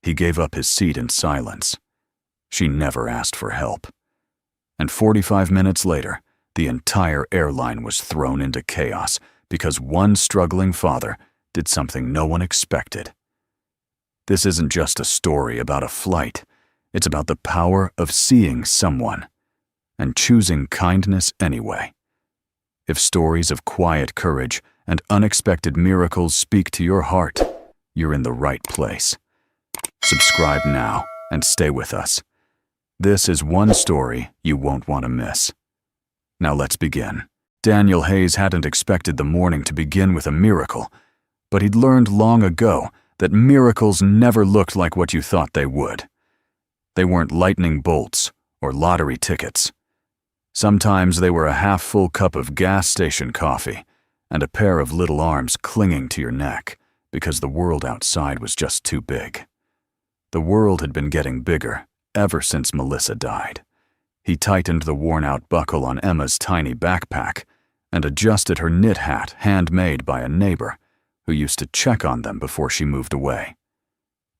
He gave up his seat in silence. She never asked for help. And 45 minutes later, the entire airline was thrown into chaos because one struggling father did something no one expected. This isn't just a story about a flight. It's about the power of seeing someone and choosing kindness anyway. If stories of quiet courage and unexpected miracles speak to your heart, you're in the right place. Subscribe now and stay with us. This is one story you won't want to miss. Now let's begin. Daniel Hayes hadn't expected the morning to begin with a miracle, but he'd learned long ago that miracles never looked like what you thought they would. They weren't lightning bolts or lottery tickets. Sometimes they were a half-full cup of gas station coffee and a pair of little arms clinging to your neck because the world outside was just too big. The world had been getting bigger ever since Melissa died. He tightened the worn-out buckle on Emma's tiny backpack and adjusted her knit hat handmade by a neighbor who used to check on them before she moved away.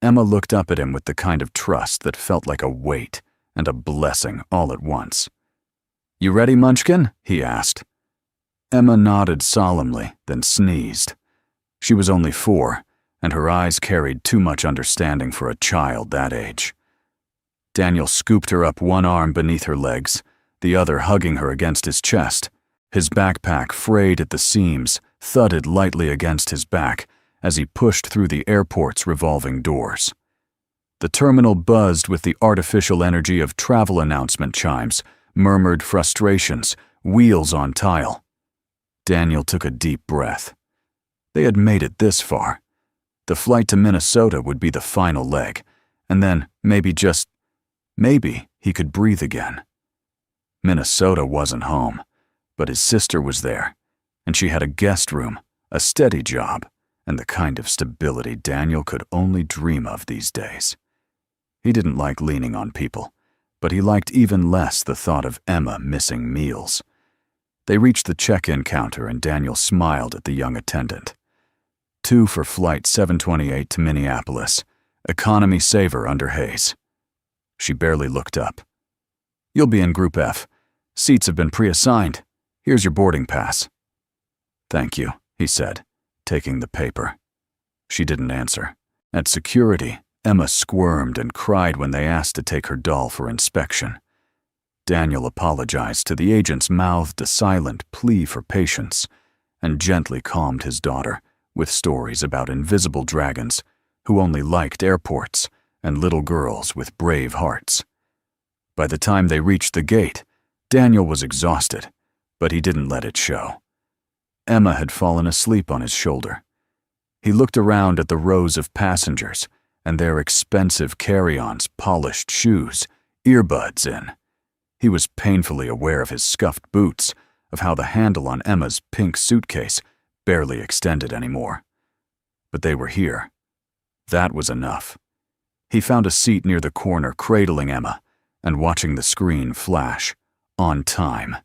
Emma looked up at him with the kind of trust that felt like a weight and a blessing all at once. "You ready, Munchkin?" he asked. Emma nodded solemnly, then sneezed. She was only 4, and her eyes carried too much understanding for a child that age. Daniel scooped her up, one arm beneath her legs, the other hugging her against his chest. His backpack, frayed at the seams, thudded lightly against his back as he pushed through the airport's revolving doors. The terminal buzzed with the artificial energy of travel announcement chimes, murmured frustrations, wheels on tile. Daniel took a deep breath. They had made it this far. The flight to Minnesota would be the final leg, and then maybe he could breathe again. Minnesota wasn't home, but his sister was there, and she had a guest room, a steady job, and the kind of stability Daniel could only dream of these days. He didn't like leaning on people, but he liked even less the thought of Emma missing meals. They reached the check-in counter and Daniel smiled at the young attendant. 2 for flight 728 to Minneapolis, economy saver under Hayes. She barely looked up. "You'll be in Group F. Seats have been pre-assigned. Here's your boarding pass." "Thank you," he said, taking the paper. She didn't answer. At security, Emma squirmed and cried when they asked to take her doll for inspection. Daniel apologized to the agents, mouthed a silent plea for patience, and gently calmed his daughter with stories about invisible dragons who only liked airports and little girls with brave hearts. By the time they reached the gate, Daniel was exhausted, but he didn't let it show. Emma had fallen asleep on his shoulder. He looked around at the rows of passengers and their expensive carry-ons, polished shoes, earbuds in. He was painfully aware of his scuffed boots, of how the handle on Emma's pink suitcase barely extended anymore. But they were here. That was enough. He found a seat near the corner, cradling Emma and watching the screen flash, on time.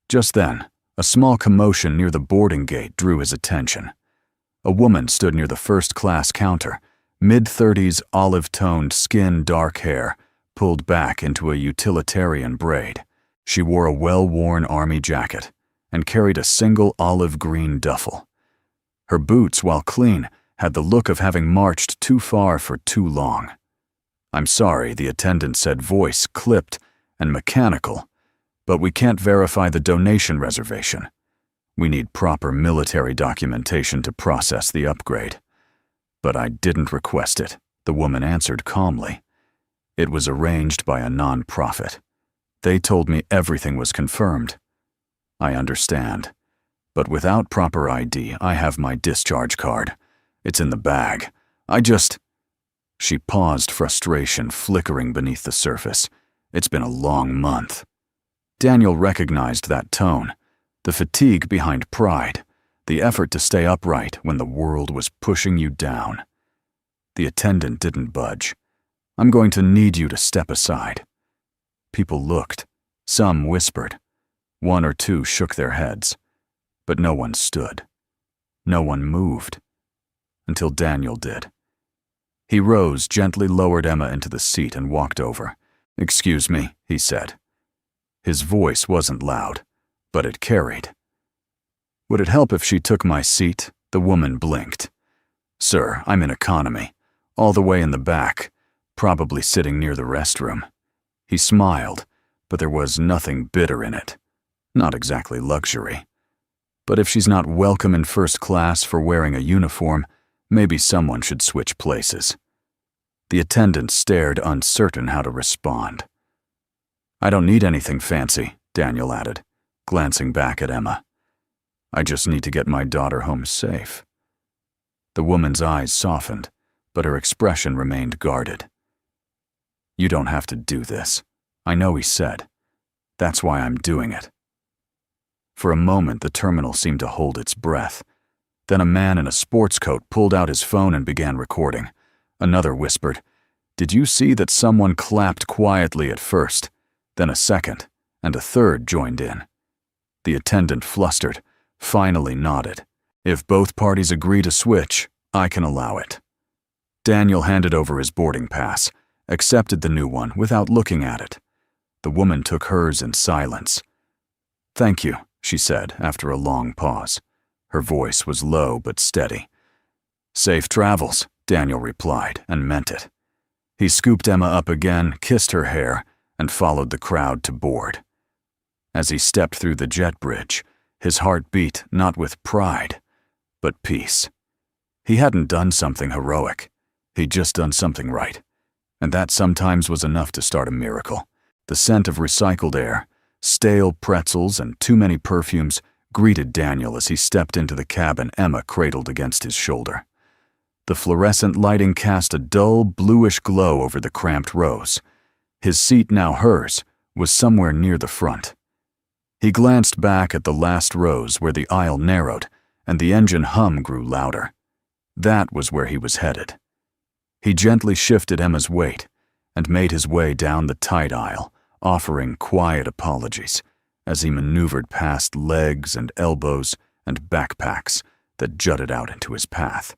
Just then, a small commotion near the boarding gate drew his attention. A woman stood near the first-class counter, mid-30s, olive-toned skin, dark hair, pulled back into a utilitarian braid. She wore a well-worn army jacket and carried a single olive-green duffel. Her boots, while clean, had the look of having marched too far for too long. "I'm sorry," the attendant said, voice clipped and mechanical, "but we can't verify the donation reservation. We need proper military documentation to process the upgrade." "But I didn't request it," the woman answered calmly. "It was arranged by a non-profit. They told me everything was confirmed." "I understand. But without proper ID, I have my discharge card. It's in the bag. She paused, frustration flickering beneath the surface. It's been a long month. Daniel recognized that tone, the fatigue behind pride, the effort to stay upright when the world was pushing you down. The attendant didn't budge. "I'm going to need you to step aside." People looked. Some whispered. 1 or 2 shook their heads. But no one stood. No one moved. Until Daniel did. He rose, gently lowered Emma into the seat and walked over. "Excuse me," he said. His voice wasn't loud, but it carried. "Would it help if she took my seat?" The woman blinked. "Sir, I'm in economy, all the way in the back, probably sitting near the restroom." He smiled, but there was nothing bitter in it. Not exactly luxury. But if she's not welcome in first class for wearing a uniform, maybe someone should switch places. The attendant stared, uncertain how to respond. "I don't need anything fancy," Daniel added, glancing back at Emma. "I just need to get my daughter home safe." The woman's eyes softened, but her expression remained guarded. "You don't have to do this. I know," he said. "That's why I'm doing it." For a moment, the terminal seemed to hold its breath. Then a man in a sports coat pulled out his phone and began recording. Another whispered, "Did you see that someone clapped quietly at first? Then a second, and a third joined in." The attendant, flustered, finally nodded. "If both parties agree to switch, I can allow it." Daniel handed over his boarding pass, accepted the new one without looking at it. The woman took hers in silence. "Thank you," she said after a long pause. Her voice was low but steady. "Safe travels," Daniel replied, and meant it. He scooped Emma up again, kissed her hair, and followed the crowd to board. As he stepped through the jet bridge, his heart beat not with pride, but peace. He hadn't done something heroic. He'd just done something right. And that sometimes was enough to start a miracle. The scent of recycled air, stale pretzels, and too many perfumes greeted Daniel as he stepped into the cabin Emma cradled against his shoulder. The fluorescent lighting cast a dull, bluish glow over the cramped rows. His seat, now hers, was somewhere near the front. He glanced back at the last rows where the aisle narrowed and the engine hum grew louder. That was where he was headed. He gently shifted Emma's weight and made his way down the tight aisle, offering quiet apologies as he maneuvered past legs and elbows and backpacks that jutted out into his path.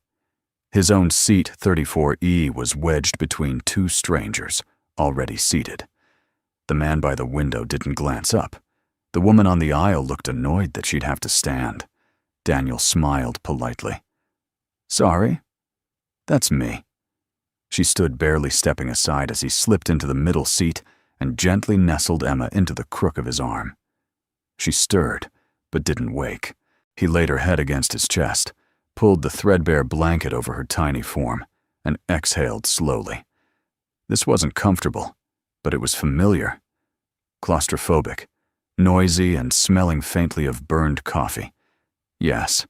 His own seat, 34E, was wedged between two strangers, already seated. The man by the window didn't glance up. The woman on the aisle looked annoyed that she'd have to stand. Daniel smiled politely. "Sorry? That's me." She stood barely stepping aside as he slipped into the middle seat and gently nestled Emma into the crook of his arm. She stirred, but didn't wake. He laid her head against his chest, pulled the threadbare blanket over her tiny form, and exhaled slowly. This wasn't comfortable, but it was familiar. Claustrophobic, noisy and smelling faintly of burned coffee. Yes,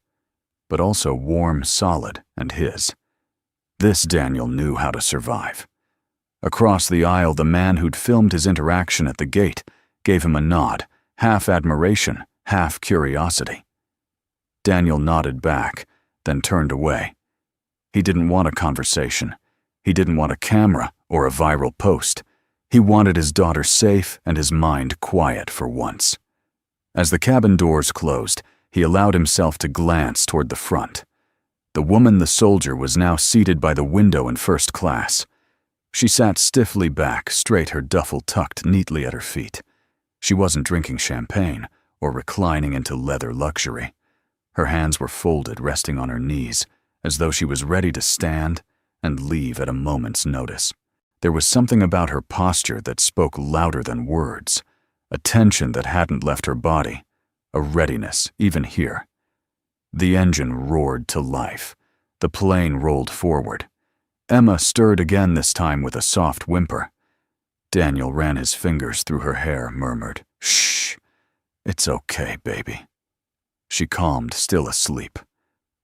but also warm, solid, and his. This Daniel knew how to survive. Across the aisle, the man who'd filmed his interaction at the gate gave him a nod, half admiration, half curiosity. Daniel nodded back, then turned away. He didn't want a conversation. He didn't want a camera or a viral post. He wanted his daughter safe and his mind quiet for once. As the cabin doors closed, he allowed himself to glance toward the front. The woman, the soldier, was now seated by the window in first class. She sat stiffly back, straight, her duffel tucked neatly at her feet. She wasn't drinking champagne or reclining into leather luxury. Her hands were folded, resting on her knees, as though she was ready to stand and leave at a moment's notice. There was something about her posture that spoke louder than words, a tension that hadn't left her body, a readiness, even here. The engine roared to life. The plane rolled forward. Emma stirred again, this time with a soft whimper. Daniel ran his fingers through her hair, murmured, "Shh, it's okay, baby." She calmed, still asleep.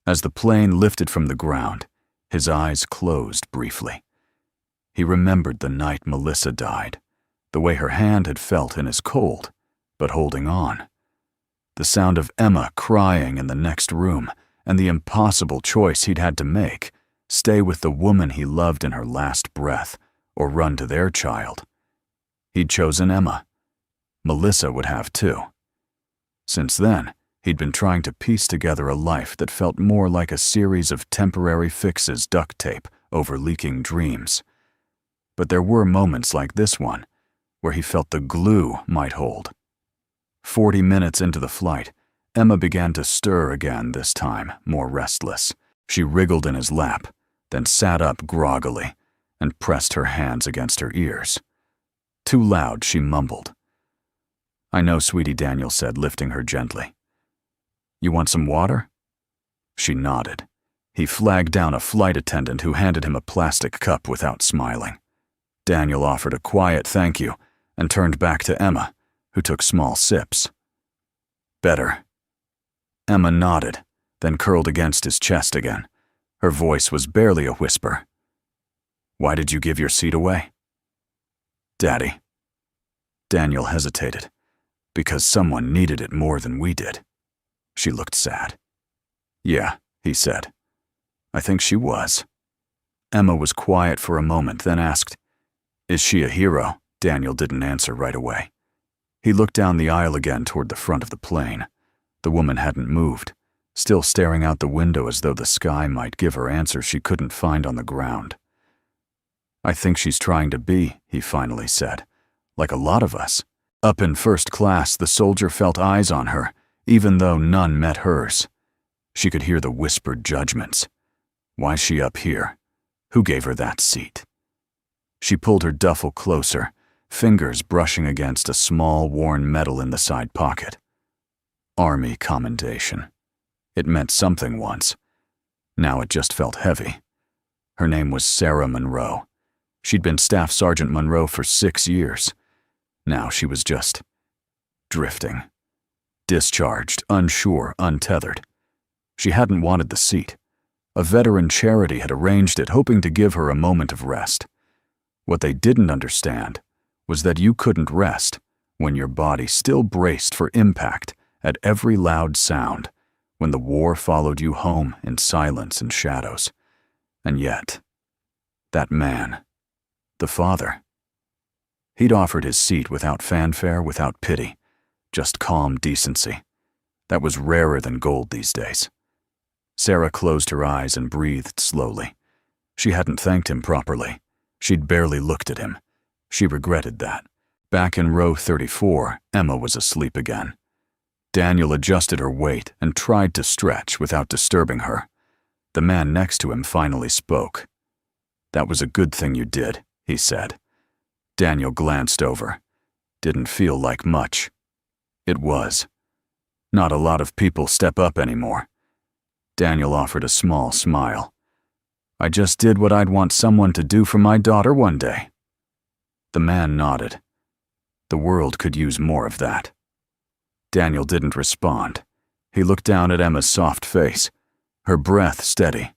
As the plane lifted from the ground, his eyes closed briefly. He remembered the night Melissa died, the way her hand had felt in his cold, but holding on. The sound of Emma crying in the next room, and the impossible choice he'd had to make, stay with the woman he loved in her last breath, or run to their child. He'd chosen Emma. Melissa would have too. Since then, he'd been trying to piece together a life that felt more like a series of temporary fixes, duct tape, over leaking dreams. But there were moments like this one, where he felt the glue might hold. 40 minutes into the flight, Emma began to stir again, this time more restless. She wriggled in his lap, then sat up groggily and pressed her hands against her ears. Too loud, she mumbled. "I know, sweetie," Daniel said, lifting her gently. "You want some water?" She nodded. He flagged down a flight attendant who handed him a plastic cup without smiling. Daniel offered a quiet thank you and turned back to Emma, who took small sips. "Better." Emma nodded, then curled against his chest again. Her voice was barely a whisper. "Why did you give your seat away?" "Daddy." Daniel hesitated. "Because someone needed it more than we did." She looked sad. "Yeah," he said. "I think she was." Emma was quiet for a moment, then asked, "Is she a hero?" Daniel didn't answer right away. He looked down the aisle again toward the front of the plane. The woman hadn't moved, still staring out the window as though the sky might give her answers she couldn't find on the ground. "I think she's trying to be," he finally said, "like a lot of us." Up in first class, the soldier felt eyes on her, even though none met hers. She could hear the whispered judgments. Why's she up here? Who gave her that seat? She pulled her duffel closer, fingers brushing against a small, worn medal in the side pocket. Army commendation. It meant something once. Now it just felt heavy. Her name was Sarah Monroe. She'd been Staff Sergeant Monroe for 6 years. Now she was just drifting. Discharged, unsure, untethered. She hadn't wanted the seat. A veteran charity had arranged it, hoping to give her a moment of rest. What they didn't understand was that you couldn't rest when your body still braced for impact at every loud sound, when the war followed you home in silence and shadows. And yet, that man, the father, he'd offered his seat without fanfare, without pity, just calm decency. That was rarer than gold these days. Sarah closed her eyes and breathed slowly. She hadn't thanked him properly. She'd barely looked at him. She regretted that. Back in row 34, Emma was asleep again. Daniel adjusted her weight and tried to stretch without disturbing her. The man next to him finally spoke. "That was a good thing you did," he said. Daniel glanced over. Didn't feel like much. It was. Not a lot of people step up anymore. Daniel offered a small smile. "I just did what I'd want someone to do for my daughter one day." The man nodded. The world could use more of that. Daniel didn't respond. He looked down at Emma's soft face, her breath steady.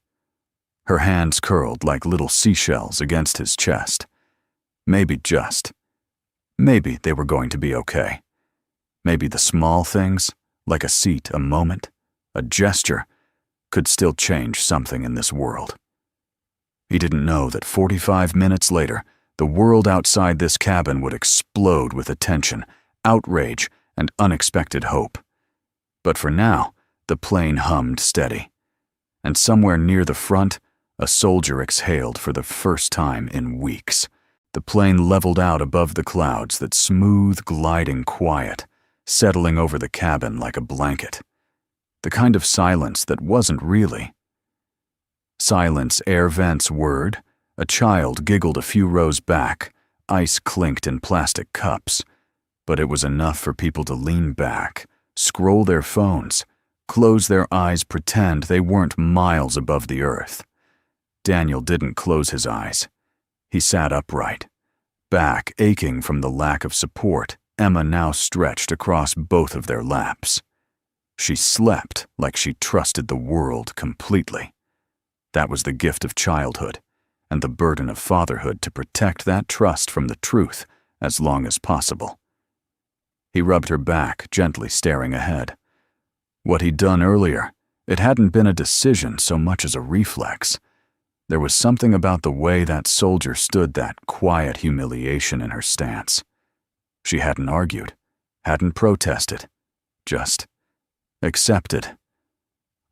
Her hands curled like little seashells against his chest. Maybe they were going to be okay. Maybe the small things, like a seat, a moment, a gesture, could still change something in this world. He didn't know that 45 minutes later, the world outside this cabin would explode with attention, outrage, and unexpected hope. But for now, the plane hummed steady. And somewhere near the front, a soldier exhaled for the first time in weeks. The plane leveled out above the clouds, that smooth, gliding quiet, settling over the cabin like a blanket. The kind of silence that wasn't really. Silence, air vents whirred, a child giggled a few rows back, ice clinked in plastic cups. But it was enough for people to lean back, scroll their phones, close their eyes, pretend they weren't miles above the earth. Daniel didn't close his eyes. He sat upright. Back aching from the lack of support, Emma now stretched across both of their laps. She slept like she trusted the world completely. That was the gift of childhood, and the burden of fatherhood to protect that trust from the truth as long as possible. He rubbed her back, gently staring ahead. What he'd done earlier, it hadn't been a decision so much as a reflex. There was something about the way that soldier stood, that quiet humiliation in her stance. She hadn't argued, hadn't protested, just accepted.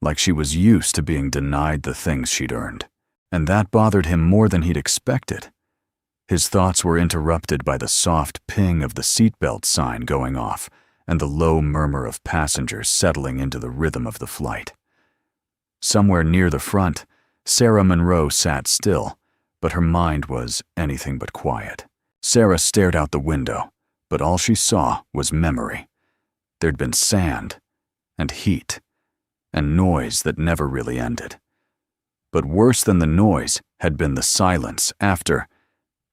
Like she was used to being denied the things she'd earned. and that bothered him more than he'd expected. His thoughts were interrupted by the soft ping of the seatbelt sign going off and the low murmur of passengers settling into the rhythm of the flight. Somewhere near the front, Sarah Monroe sat still, but her mind was anything but quiet. Sarah stared out the window, but all she saw was memory. There'd been sand, and heat, and noise that never really ended. But worse than the noise had been the silence after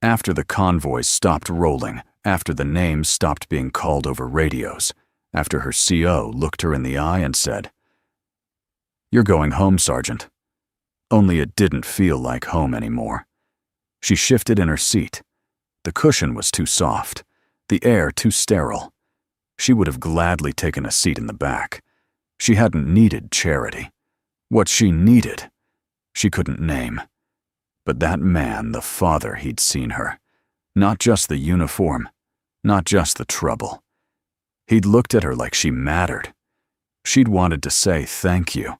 the convoys stopped rolling, after the names stopped being called over radios, after her CO looked her in the eye and said, "You're going home, Sergeant." Only it didn't feel like home anymore. She shifted in her seat. The cushion was too soft, the air too sterile. She would have gladly taken a seat in the back. She hadn't needed charity. What she needed, she couldn't name. But that man, the father, he'd seen her. Not just the uniform, not just the trouble. He'd looked at her like she mattered. She'd wanted to say thank you,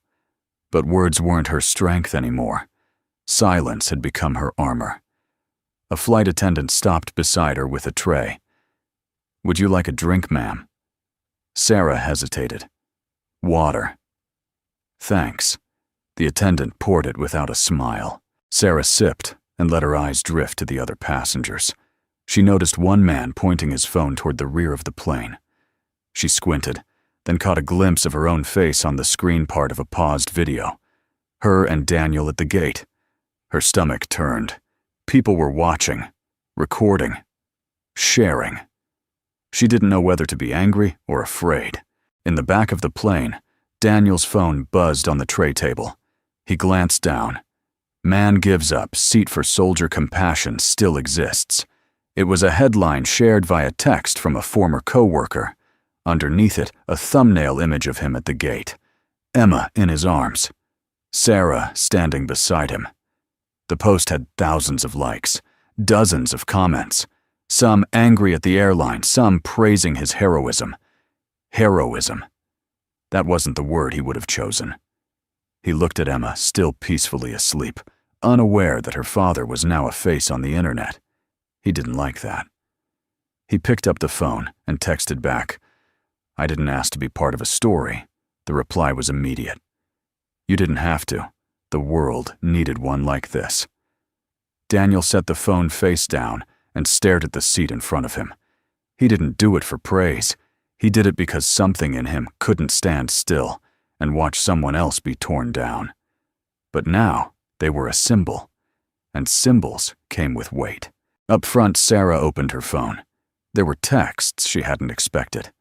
but words weren't her strength anymore. Silence had become her armor. A flight attendant stopped beside her with a tray. "Would you like a drink, ma'am?" Sarah hesitated. "Water." "Thanks." The attendant poured it without a smile. Sarah sipped and let her eyes drift to the other passengers. She noticed one man pointing his phone toward the rear of the plane. She squinted, then caught a glimpse of her own face on the screen part of a paused video. Her and Daniel at the gate. Her stomach turned. People were watching, recording, sharing. She didn't know whether to be angry or afraid. In the back of the plane, Daniel's phone buzzed on the tray table. He glanced down. "Man gives up, seat for soldier compassion still exists." It was a headline shared via text from a former co-worker. Underneath it, a thumbnail image of him at the gate. Emma in his arms. Sarah standing beside him. The post had thousands of likes, dozens of comments, some angry at the airline, some praising his heroism. Heroism. That wasn't the word he would have chosen. He looked at Emma, still peacefully asleep, unaware that her father was now a face on the internet. He didn't like that. He picked up the phone and texted back, "I didn't ask to be part of a story." The reply was immediate. "You didn't have to. The world needed one like this." Daniel set the phone face down and stared at the seat in front of him. He didn't do it for praise. He did it because something in him couldn't stand still and watch someone else be torn down. But now they were a symbol, and symbols came with weight. Up front, Sarah opened her phone. There were texts she hadn't expected.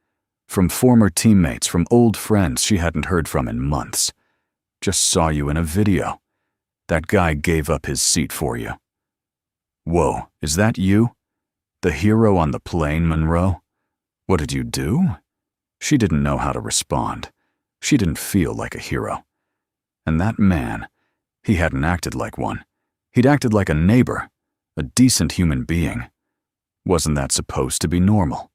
From former teammates, from old friends she hadn't heard from in months. "Just saw you in a video. That guy gave up his seat for you." "Whoa, is that you? The hero on the plane, Monroe? What did you do?" She didn't know how to respond. She didn't feel like a hero. And that man, he hadn't acted like one. He'd acted like a neighbor, a decent human being. Wasn't that supposed to be normal?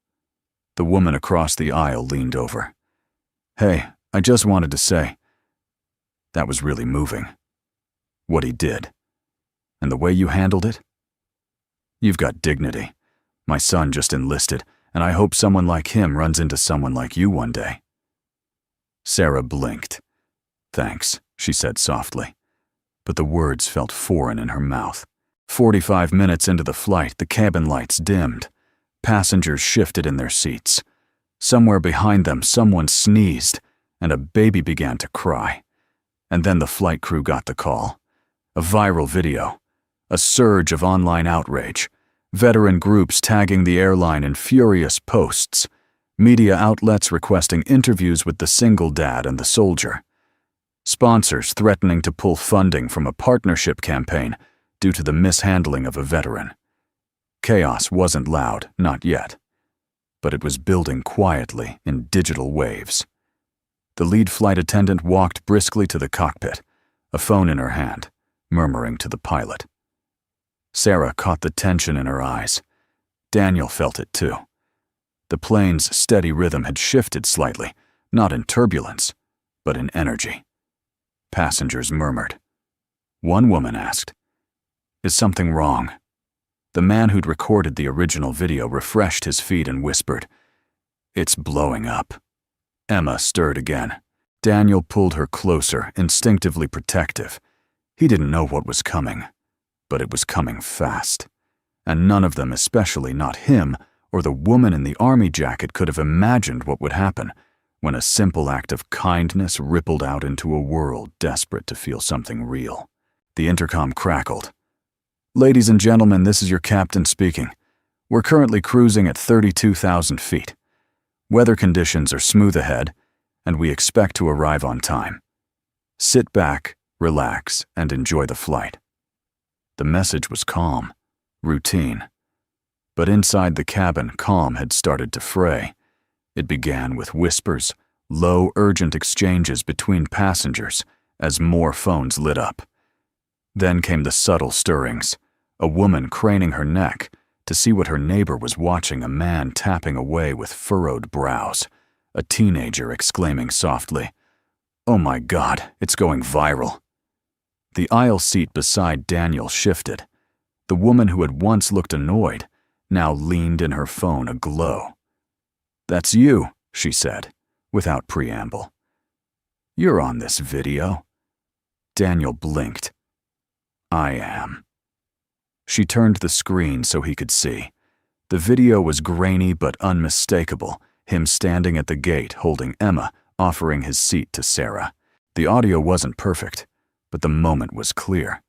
The woman across the aisle leaned over. "Hey, I just wanted to say." That was really moving. What he did. And the way you handled it? "You've got dignity. My son just enlisted, and I hope someone like him runs into someone like you one day." Sarah blinked. "Thanks," she said softly. But the words felt foreign in her mouth. 45 minutes into the flight, the cabin lights dimmed. Passengers shifted in their seats. Somewhere behind them, someone sneezed, and a baby began to cry. And then the flight crew got the call. A viral video. A surge of online outrage. Veteran groups tagging the airline in furious posts. Media outlets requesting interviews with the single dad and the soldier. Sponsors threatening to pull funding from a partnership campaign due to the mishandling of a veteran. Chaos wasn't loud, not yet. But it was building quietly in digital waves. The lead flight attendant walked briskly to the cockpit, a phone in her hand, murmuring to the pilot. Sarah caught the tension in her eyes. Daniel felt it too. The plane's steady rhythm had shifted slightly, not in turbulence, but in energy. Passengers murmured. One woman asked, "Is something wrong?" The man who'd recorded the original video refreshed his feed and whispered, "It's blowing up." Emma stirred again. Daniel pulled her closer, instinctively protective. He didn't know what was coming, but it was coming fast. And none of them, especially not him or the woman in the army jacket, could have imagined what would happen when a simple act of kindness rippled out into a world desperate to feel something real. The intercom crackled. "Ladies and gentlemen, this is your captain speaking. We're currently cruising at 32,000 feet. Weather conditions are smooth ahead, and we expect to arrive on time. Sit back, relax, and enjoy the flight." The message was calm, routine. But inside the cabin, calm had started to fray. It began with whispers, low, urgent exchanges between passengers as more phones lit up. Then came the subtle stirrings, a woman craning her neck to see what her neighbor was watching, a man tapping away with furrowed brows, a teenager exclaiming softly, "Oh my God, it's going viral." The aisle seat beside Daniel shifted. The woman who had once looked annoyed now leaned in her phone aglow. "That's you," she said, without preamble. "You're on this video." Daniel blinked. "I am." She turned the screen so he could see. The video was grainy but unmistakable, him standing at the gate holding Emma, offering his seat to Sarah. The audio wasn't perfect, but the moment was clear.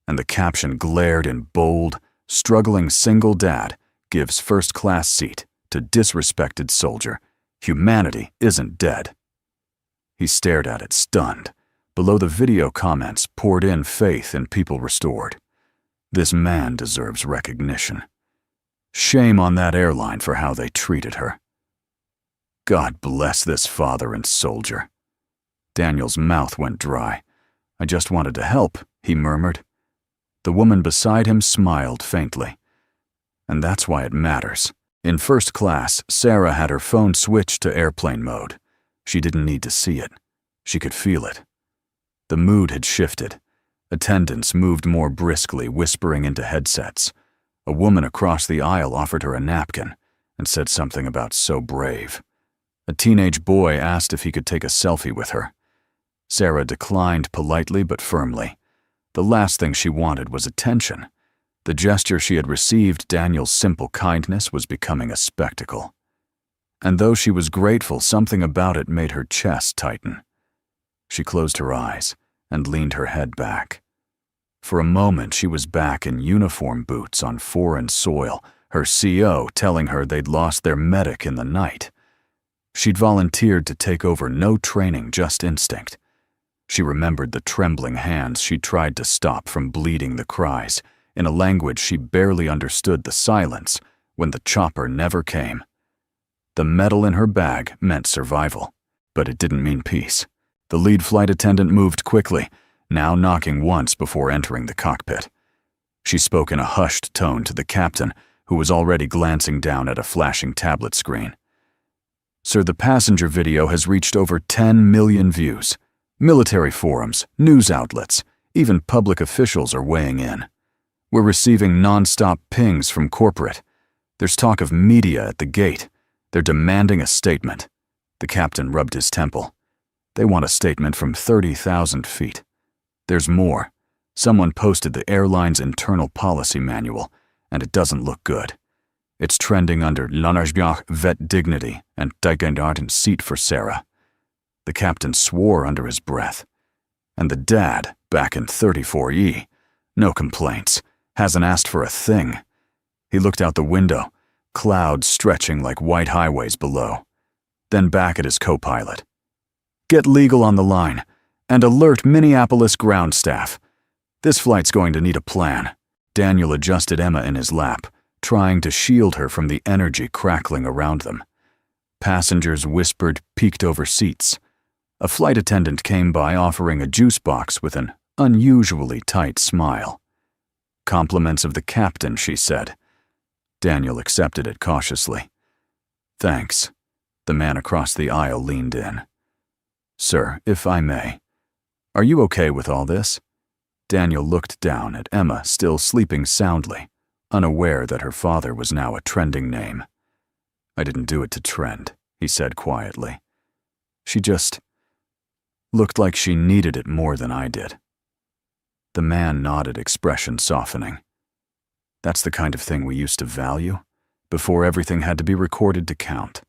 And the caption glared in bold, "Struggling single dad gives first-class seat to disrespected soldier. Humanity isn't dead." He stared at it, stunned. Below the video, comments poured in, faith in people restored. This man deserves recognition. Shame on that airline for how they treated her. God bless this father and soldier. Daniel's mouth went dry. "I just wanted to help," he murmured. The woman beside him smiled faintly. "And that's why it matters." In first class, Sarah had her phone switched to airplane mode. She didn't need to see it. She could feel it. The mood had shifted. Attendants moved more briskly, whispering into headsets. A woman across the aisle offered her a napkin and said something about "so brave." A teenage boy asked if he could take a selfie with her. Sarah declined politely but firmly. The last thing she wanted was attention. The gesture she had received, Daniel's simple kindness, was becoming a spectacle. And though she was grateful, something about it made her chest tighten. She closed her eyes and leaned her head back. For a moment, she was back in uniform boots on foreign soil, her CO telling her they'd lost their medic in the night. She'd volunteered to take over, no training, just instinct. She remembered the trembling hands she tried to stop from bleeding, the cries, in a language she barely understood, the silence, when the chopper never came. The medal in her bag meant survival, but it didn't mean peace. The lead flight attendant moved quickly, now knocking once before entering the cockpit. She spoke in a hushed tone to the captain, who was already glancing down at a flashing tablet screen. "Sir, the passenger video has reached over 10 million views. Military forums, news outlets, even public officials are weighing in. We're receiving non-stop pings from corporate. There's talk of media at the gate. They're demanding a statement." The captain rubbed his temple. "They want a statement from 30,000 feet. There's more. Someone posted the airline's internal policy manual, and it doesn't look good. It's trending under l'Anarchbiach vet dignity and Digendarten seat for Sarah." The captain swore under his breath. And the dad, back in 34E, no complaints, hasn't asked for a thing. He looked out the window, clouds stretching like white highways below. Then back at his co-pilot. "Get legal on the line, and alert Minneapolis ground staff. This flight's going to need a plan." Daniel adjusted Emma in his lap, trying to shield her from the energy crackling around them. Passengers whispered, peeked over seats. A flight attendant came by offering a juice box with an unusually tight smile. "Compliments of the captain," she said. Daniel accepted it cautiously. "Thanks." The man across the aisle leaned in. "Sir, if I may, are you okay with all this?" Daniel looked down at Emma, still sleeping soundly, unaware that her father was now a trending name. "I didn't do it to trend," he said quietly. "She just looked like she needed it more than I did." The man nodded, expression softening. "That's the kind of thing we used to value, before everything had to be recorded to count."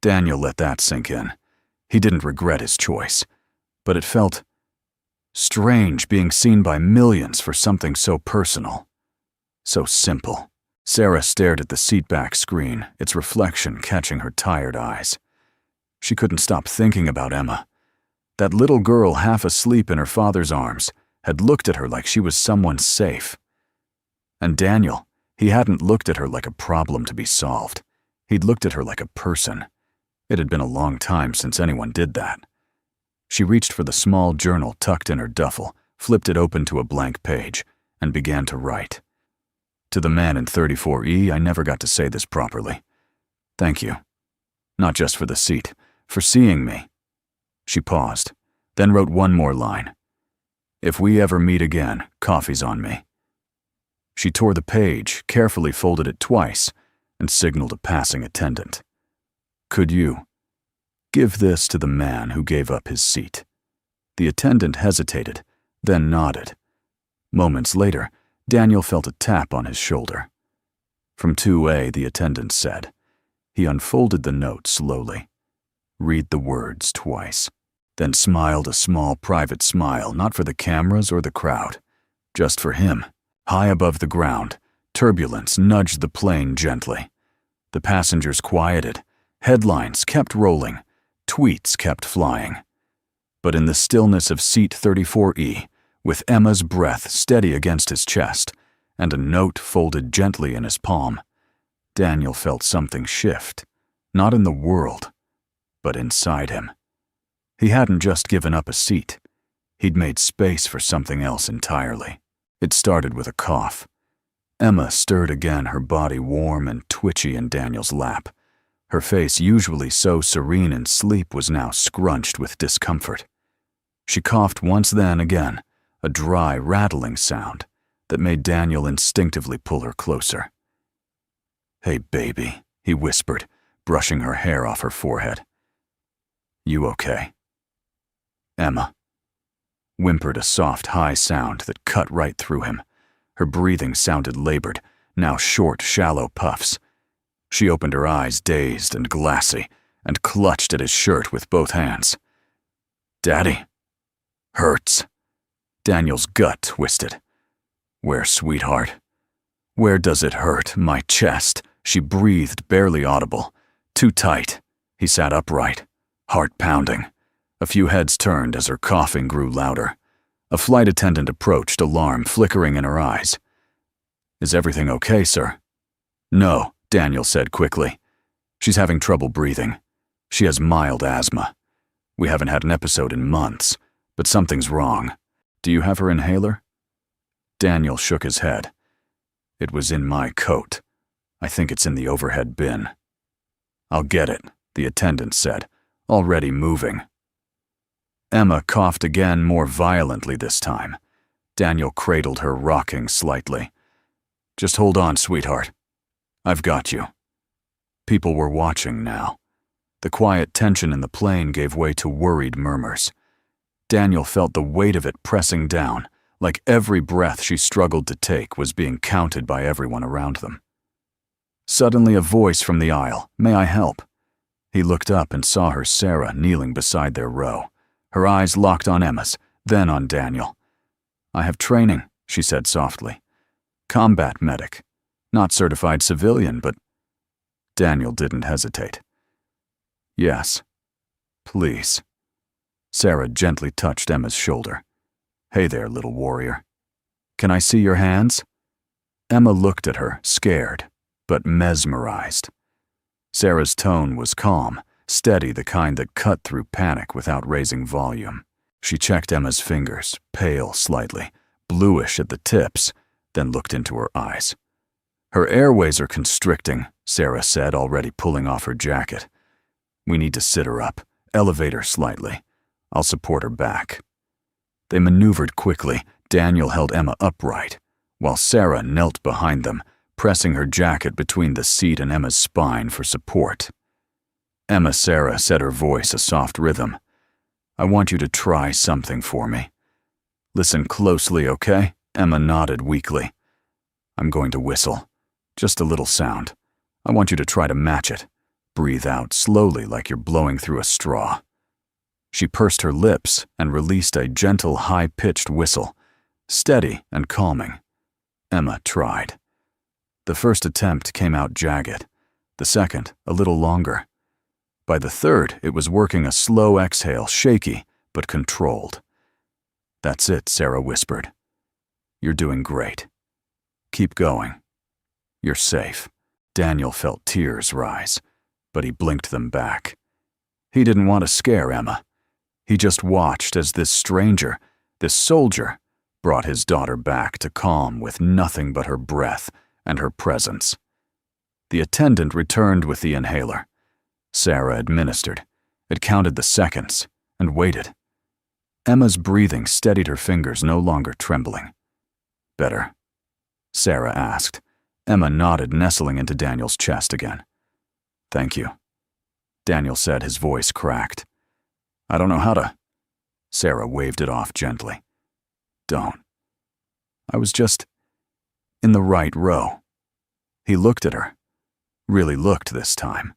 Daniel let that sink in. He didn't regret his choice, but it felt strange being seen by millions for something so personal, so simple. Sarah stared at the seatback screen, its reflection catching her tired eyes. She couldn't stop thinking about Emma. That little girl, half asleep in her father's arms, had looked at her like she was someone safe. And Daniel, he hadn't looked at her like a problem to be solved. He'd looked at her like a person. It had been a long time since anyone did that. She reached for the small journal tucked in her duffel, flipped it open to a blank page, and began to write. "To the man in 34E, I never got to say this properly. Thank you. Not just for the seat, for seeing me." She paused, then wrote one more line. "If we ever meet again, coffee's on me." She tore the page, carefully folded it twice, and signaled a passing attendant. "Could you give this to the man who gave up his seat?" The attendant hesitated, then nodded. Moments later, Daniel felt a tap on his shoulder. "From 2A, the attendant said." He unfolded the note slowly. "Read the words twice." Then smiled a small private smile, not for the cameras or the crowd, just for him. High above the ground, turbulence nudged the plane gently. The passengers quieted. Headlines kept rolling. Tweets kept flying. But in the stillness of seat 34E, with Emma's breath steady against his chest and a note folded gently in his palm, Daniel felt something shift, not in the world, but inside him. He hadn't just given up a seat. He'd made space for something else entirely. It started with a cough. Emma stirred again, her body warm and twitchy in Daniel's lap. Her face, usually so serene in sleep, was now scrunched with discomfort. She coughed once, then again, a dry, rattling sound that made Daniel instinctively pull her closer. "Hey, baby," he whispered, brushing her hair off her forehead. "You okay?" Emma whimpered a soft, high sound that cut right through him. Her breathing sounded labored, now short, shallow puffs. She opened her eyes, dazed and glassy, and clutched at his shirt with both hands. "Daddy? Hurts." Daniel's gut twisted. "Where, sweetheart? Where does it hurt?" "My chest," she breathed, barely audible. "Too tight." He sat upright, heart pounding. A few heads turned as her coughing grew louder. A flight attendant approached, alarm flickering in her eyes. "Is everything okay, sir?" "No," Daniel said quickly. "She's having trouble breathing. She has mild asthma. We haven't had an episode in months, but something's wrong. Do you have her inhaler?" Daniel shook his head. "It was in my coat. I think it's in the overhead bin." "I'll get it," the attendant said, already moving. Emma coughed again, more violently this time. Daniel cradled her, rocking slightly. "Just hold on, sweetheart. I've got you." People were watching now. The quiet tension in the plane gave way to worried murmurs. Daniel felt the weight of it pressing down, like every breath she struggled to take was being counted by everyone around them. Suddenly a voice from the aisle, "May I help?" He looked up and saw her, Sarah, kneeling beside their row. Her eyes locked on Emma's, then on Daniel. "I have training," she said softly. "Combat medic. Not certified civilian, but—" Daniel didn't hesitate. "Yes. Please." Sarah gently touched Emma's shoulder. "Hey there, little warrior. Can I see your hands?" Emma looked at her, scared, but mesmerized. Sarah's tone was calm, steady, the kind that cut through panic without raising volume. She checked Emma's fingers, pale slightly, bluish at the tips, then looked into her eyes. "Her airways are constricting," Sarah said, already pulling off her jacket. "We need to sit her up, elevate her slightly. I'll support her back." They maneuvered quickly, Daniel held Emma upright, while Sarah knelt behind them, pressing her jacket between the seat and Emma's spine for support. Emma Sarah set her voice a soft rhythm. "I want you to try something for me. Listen closely, okay?" Emma nodded weakly. "I'm going to whistle. Just a little sound. I want you to try to match it. Breathe out slowly like you're blowing through a straw." She pursed her lips and released a gentle, high-pitched whistle, steady and calming. Emma tried. The first attempt came out jagged, the second a little longer. By the third, it was working a slow exhale, shaky but controlled. "That's it," Sarah whispered. "You're doing great. Keep going. You're safe." Daniel felt tears rise, but he blinked them back. He didn't want to scare Emma. He just watched as this stranger, this soldier, brought his daughter back to calm with nothing but her breath and her presence. The attendant returned with the inhaler. Sarah administered. It counted the seconds and waited. Emma's breathing steadied her fingers, no longer trembling. "Better?" Sarah asked. Emma nodded, nestling into Daniel's chest again. "Thank you," Daniel said, his voice cracked. "I don't know how to—" Sarah waved it off gently. "Don't. I was just in the right row." He looked at her. Really looked this time.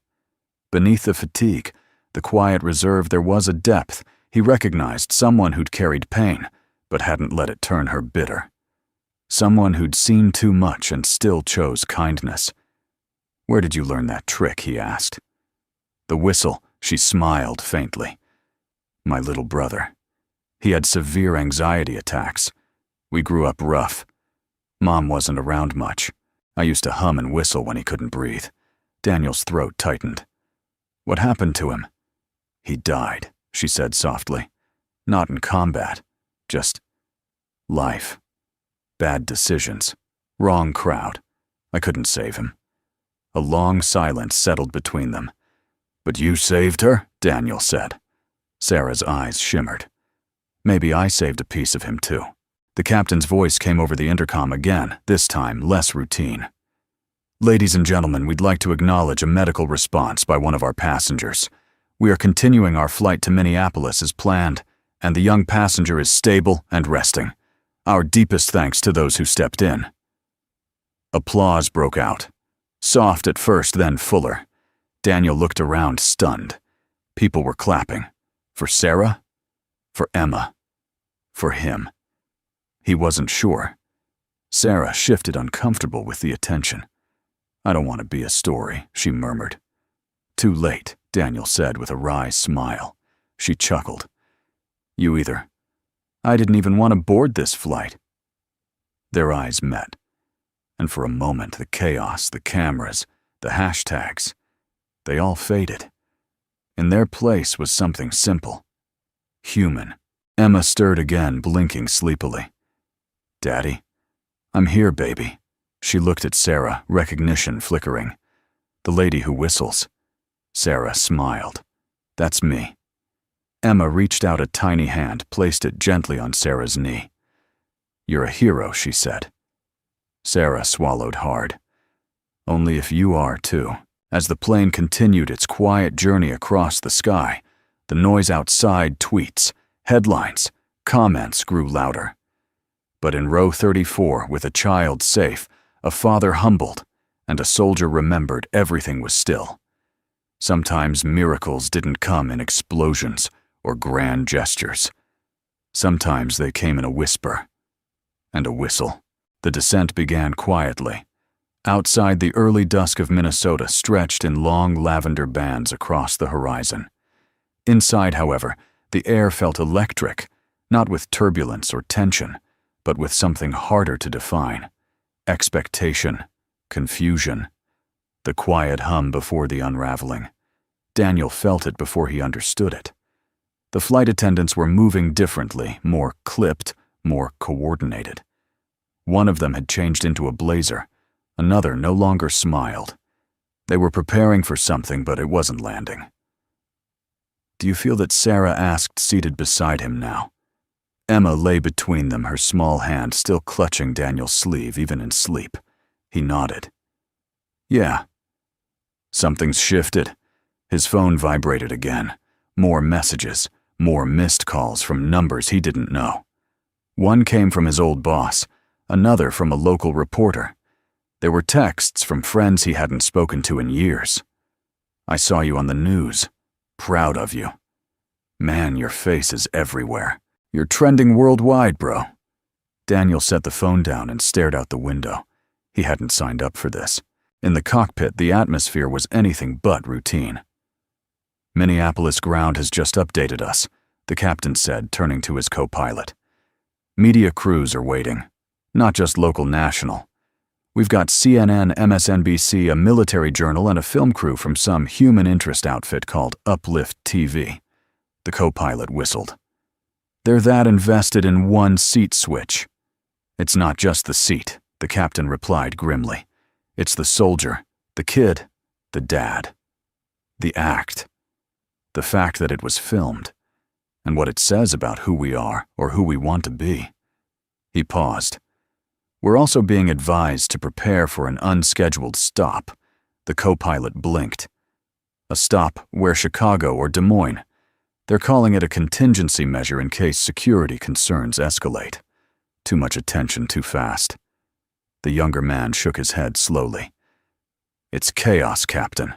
Beneath the fatigue, the quiet reserve, there was a depth. He recognized someone who'd carried pain, but hadn't let it turn her bitter. Someone who'd seen too much and still chose kindness. "Where did you learn that trick?" he asked. The whistle, she smiled faintly. "My little brother. He had severe anxiety attacks. We grew up rough. Mom wasn't around much. I used to hum and whistle when he couldn't breathe." Daniel's throat tightened. "What happened to him?" "He died," she said softly. "Not in combat. Just life. Bad decisions. Wrong crowd. I couldn't save him." A long silence settled between them. "But you saved her?" Daniel said. Sarah's eyes shimmered. "Maybe I saved a piece of him too." The captain's voice came over the intercom again, this time less routine. "Ladies and gentlemen, we'd like to acknowledge a medical response by one of our passengers. We are continuing our flight to Minneapolis as planned, and the young passenger is stable and resting. Our deepest thanks to those who stepped in." Applause broke out. Soft at first, then fuller. Daniel looked around, stunned. People were clapping. For Sarah? For Emma? For him? He wasn't sure. Sarah shifted, uncomfortable with the attention. "I don't want to be a story," she murmured. "Too late," Daniel said with a wry smile. She chuckled. "You either. I didn't even want to board this flight." Their eyes met, and for a moment the chaos, the cameras, the hashtags, they all faded. In their place was something simple, human. Emma stirred again, blinking sleepily. "Daddy? I'm here, baby." She looked at Sarah, recognition flickering. "The lady who whistles." Sarah smiled. "That's me." Emma reached out a tiny hand, placed it gently on Sarah's knee. "You're a hero," she said. Sarah swallowed hard. "Only if you are, too." As the plane continued its quiet journey across the sky, the noise outside, tweets, headlines, comments grew louder. But in row 34, with a child safe, a father humbled, and a soldier remembered, everything was still. Sometimes miracles didn't come in explosions or grand gestures. Sometimes they came in a whisper and a whistle. The descent began quietly. Outside, the early dusk of Minnesota stretched in long lavender bands across the horizon. Inside, however, the air felt electric, not with turbulence or tension, but with something harder to define. Expectation, confusion, the quiet hum before the unraveling. Daniel felt it before he understood it. The flight attendants were moving differently, more clipped, more coordinated. One of them had changed into a blazer. Another no longer smiled. They were preparing for something, but it wasn't landing. "Do you feel that?" Sarah asked, seated beside him now. Emma lay between them, her small hand still clutching Daniel's sleeve even in sleep. He nodded. Yeah. Something's shifted. His phone vibrated again. More messages, more missed calls from numbers he didn't know. One came from his old boss, another from a local reporter. There were texts from friends he hadn't spoken to in years. I saw you on the news. Proud of you. Man, your face is everywhere. You're trending worldwide, bro. Daniel set the phone down and stared out the window. He hadn't signed up for this. In the cockpit, the atmosphere was anything but routine. Minneapolis ground has just updated us, the captain said, turning to his co-pilot. Media crews are waiting, not just local national. We've got CNN, MSNBC, a military journal, and a film crew from some human interest outfit called Uplift TV. The co-pilot whistled. They're that invested in one seat switch. It's not just the seat, the captain replied grimly. It's the soldier, the kid, the dad. The act. The fact that it was filmed, and what it says about who we are or who we want to be. He paused. We're also being advised to prepare for an unscheduled stop. The co-pilot blinked. A stop where Chicago or Des Moines. They're calling it a contingency measure in case security concerns escalate. Too much attention too fast. The younger man shook his head slowly. It's chaos, Captain.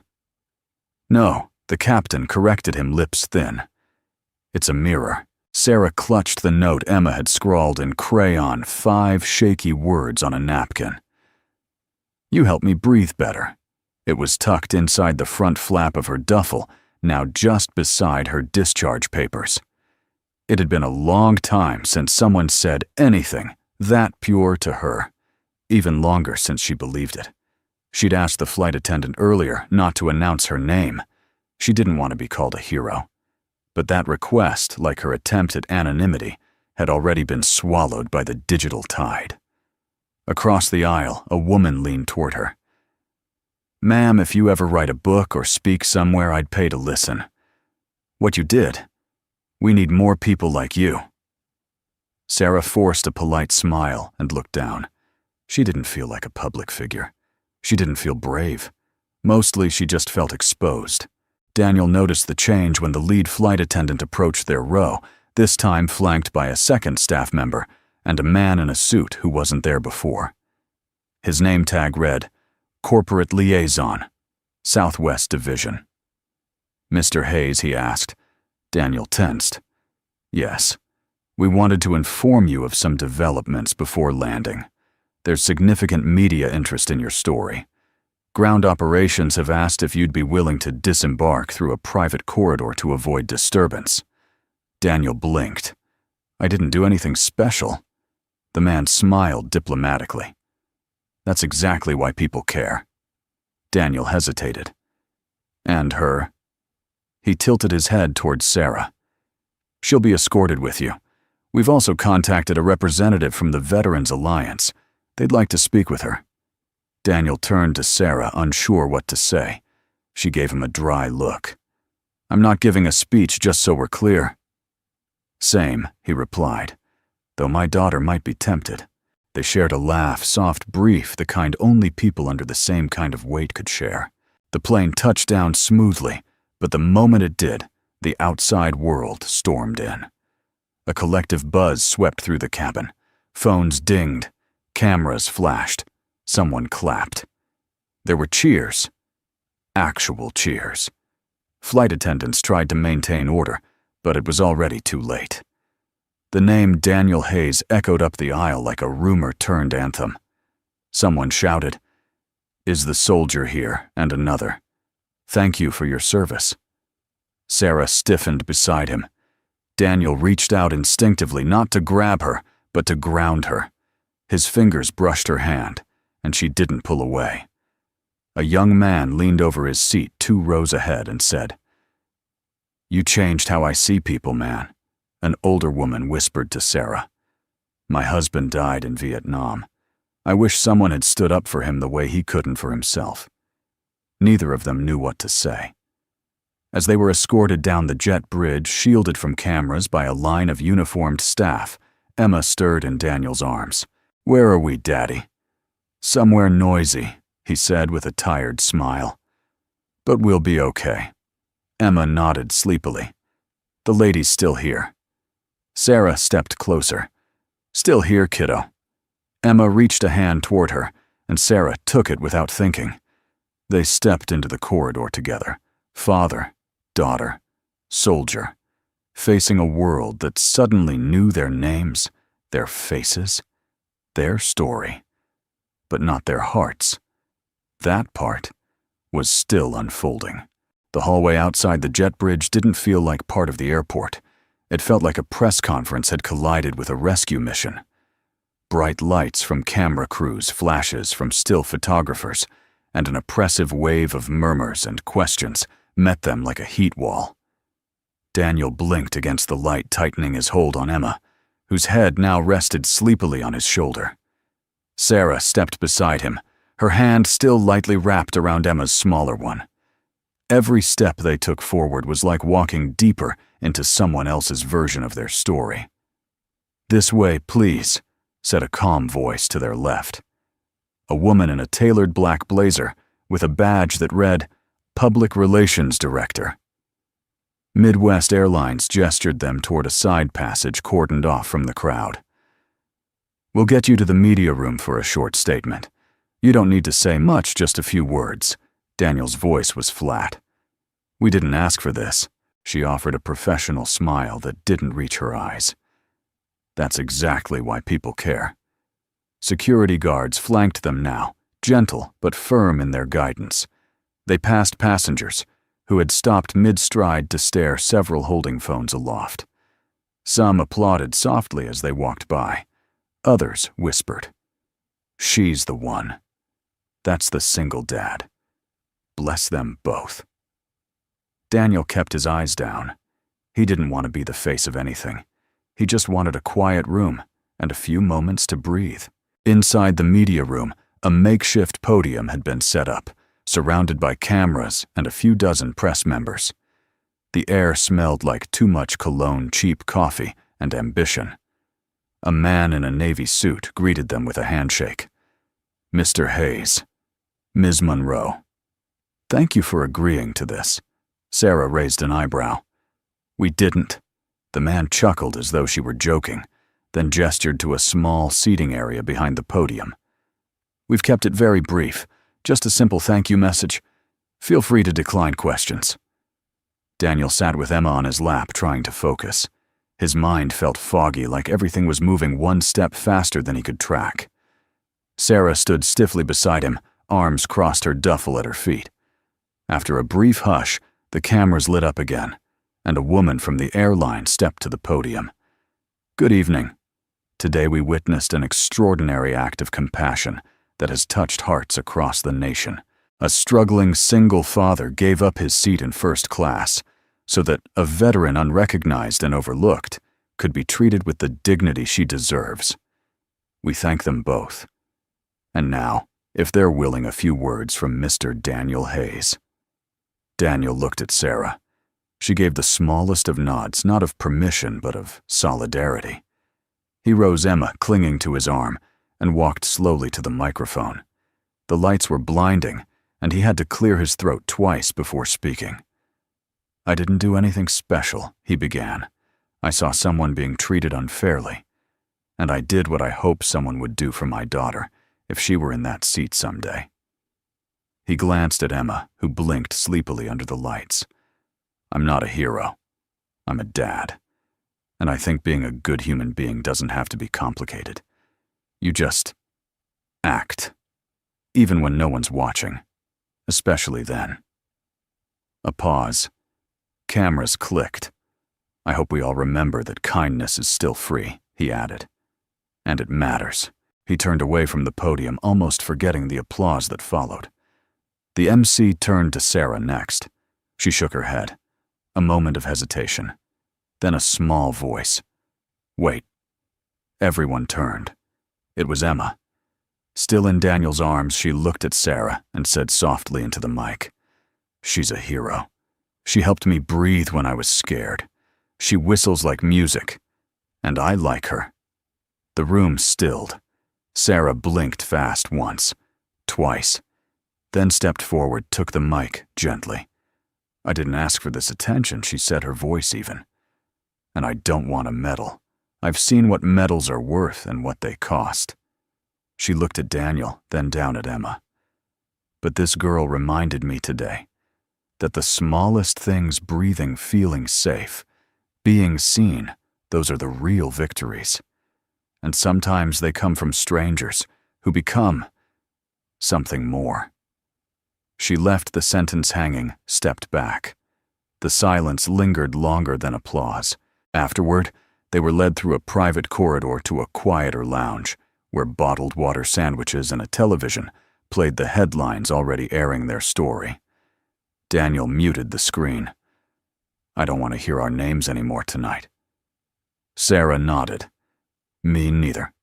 No, the captain corrected him, lips thin. It's a mirror. Sarah clutched the note Emma had scrawled in crayon, 5 shaky words on a napkin. You help me breathe better. It was tucked inside the front flap of her duffel, now just beside her discharge papers. It had been a long time since someone said anything that pure to her, even longer since she believed it. She'd asked the flight attendant earlier not to announce her name. She didn't want to be called a hero. But that request, like her attempt at anonymity, had already been swallowed by the digital tide. Across the aisle, a woman leaned toward her. Ma'am, if you ever write a book or speak somewhere, I'd pay to listen. What you did. We need more people like you. Sarah forced a polite smile and looked down. She didn't feel like a public figure. She didn't feel brave. Mostly, she just felt exposed. Daniel noticed the change when the lead flight attendant approached their row, this time flanked by a second staff member and a man in a suit who wasn't there before. His name tag read, Corporate Liaison, Southwest Division. Mr. Hayes, he asked. Daniel tensed. Yes. We wanted to inform you of some developments before landing. There's significant media interest in your story. Ground operations have asked if you'd be willing to disembark through a private corridor to avoid disturbance. Daniel blinked. I didn't do anything special. The man smiled diplomatically. That's exactly why people care. Daniel hesitated. And her? He tilted his head towards Sarah. She'll be escorted with you. We've also contacted a representative from the Veterans Alliance. They'd like to speak with her. Daniel turned to Sarah, unsure what to say. She gave him a dry look. I'm not giving a speech, just so we're clear. Same, he replied, though my daughter might be tempted. They shared a laugh, soft, brief, the kind only people under the same kind of weight could share. The plane touched down smoothly, but the moment it did, the outside world stormed in. A collective buzz swept through the cabin. Phones dinged. Cameras flashed. Someone clapped. There were cheers. Actual cheers. Flight attendants tried to maintain order, but it was already too late. The name Daniel Hayes echoed up the aisle like a rumor-turned anthem. Someone shouted, Is the soldier here? And another, Thank you for your service. Sarah stiffened beside him. Daniel reached out instinctively, not to grab her, but to ground her. His fingers brushed her hand, and she didn't pull away. A young man leaned over his seat 2 rows ahead and said, You changed how I see people, man. An older woman whispered to Sarah. My husband died in Vietnam. I wish someone had stood up for him the way he couldn't for himself. Neither of them knew what to say. As they were escorted down the jet bridge, shielded from cameras by a line of uniformed staff, Emma stirred in Daniel's arms. "Where are we, Daddy?" "Somewhere noisy," he said with a tired smile. "But we'll be okay." Emma nodded sleepily. "The lady's still here." Sarah stepped closer. "Still here, kiddo." Emma reached a hand toward her, and Sarah took it without thinking. They stepped into the corridor together, father, daughter, soldier, facing a world that suddenly knew their names, their faces, their story, but not their hearts. That part was still unfolding. The hallway outside the jet bridge didn't feel like part of the airport. It felt like a press conference had collided with a rescue mission. Bright lights from camera crews, flashes from still photographers, and an oppressive wave of murmurs and questions met them like a heat wall. Daniel blinked against the light, tightening his hold on Emma, whose head now rested sleepily on his shoulder. Sarah stepped beside him, her hand still lightly wrapped around Emma's smaller one. Every step they took forward was like walking deeper into someone else's version of their story. "This way, please," said a calm voice to their left. A woman in a tailored black blazer with a badge that read, "Public Relations Director." Midwest Airlines gestured them toward a side passage cordoned off from the crowd. "We'll get you to the media room for a short statement. You don't need to say much, just a few words." Daniel's voice was flat. "We didn't ask for this." She offered a professional smile that didn't reach her eyes. "That's exactly why people care." Security guards flanked them now, gentle but firm in their guidance. They passed passengers, who had stopped mid-stride to stare, several holding phones aloft. Some applauded softly as they walked by. Others whispered, "She's the one. That's the single dad. Bless them both." Daniel kept his eyes down. He didn't want to be the face of anything. He just wanted a quiet room and a few moments to breathe. Inside the media room, a makeshift podium had been set up, surrounded by cameras and a few dozen press members. The air smelled like too much cologne, cheap coffee, and ambition. A man in a navy suit greeted them with a handshake. "Mr. Hayes. Ms. Monroe. Thank you for agreeing to this." Sarah raised an eyebrow. "We didn't." The man chuckled as though she were joking, then gestured to a small seating area behind the podium. "We've kept it very brief, just a simple thank you message. Feel free to decline questions." Daniel sat with Emma on his lap, trying to focus. His mind felt foggy, like everything was moving one step faster than he could track. Sarah stood stiffly beside him, arms crossed, her duffel at her feet. After a brief hush, the cameras lit up again, and a woman from the airline stepped to the podium. "Good evening. Today we witnessed an extraordinary act of compassion that has touched hearts across the nation. A struggling single father gave up his seat in first class so that a veteran unrecognized and overlooked could be treated with the dignity she deserves. We thank them both. And now, if they're willing, a few words from Mr. Daniel Hayes." Daniel looked at Sarah. She gave the smallest of nods, not of permission, but of solidarity. He rose Emma, clinging to his arm, and walked slowly to the microphone. The lights were blinding, and he had to clear his throat twice before speaking. "I didn't do anything special," he began. "I saw someone being treated unfairly, and I did what I hoped someone would do for my daughter if she were in that seat someday." He glanced at Emma, who blinked sleepily under the lights. "I'm not a hero. I'm a dad. And I think being a good human being doesn't have to be complicated. You just act, even when no one's watching, especially then." A pause. Cameras clicked. "I hope we all remember that kindness is still free," he added. "And it matters." He turned away from the podium, almost forgetting the applause that followed. The MC turned to Sarah next. She shook her head. A moment of hesitation. Then a small voice. "Wait." Everyone turned. It was Emma. Still in Daniel's arms, she looked at Sarah and said softly into the mic, "She's a hero. She helped me breathe when I was scared. She whistles like music. And I like her. The room stilled. Sarah blinked fast once, twice, then stepped forward, took the mic gently. "I didn't ask for this attention," she said, her voice even. "And I don't want a medal. I've seen what medals are worth and what they cost." She looked at Daniel, then down at Emma. "But this girl reminded me today that the smallest things, breathing, feeling safe, being seen, those are the real victories. And sometimes they come from strangers who become something more." She left the sentence hanging, stepped back. The silence lingered longer than applause. Afterward, they were led through a private corridor to a quieter lounge, where bottled water sandwiches and a television played the headlines already airing their story. Daniel muted the screen. "I don't want to hear our names anymore tonight." Sarah nodded. "Me neither."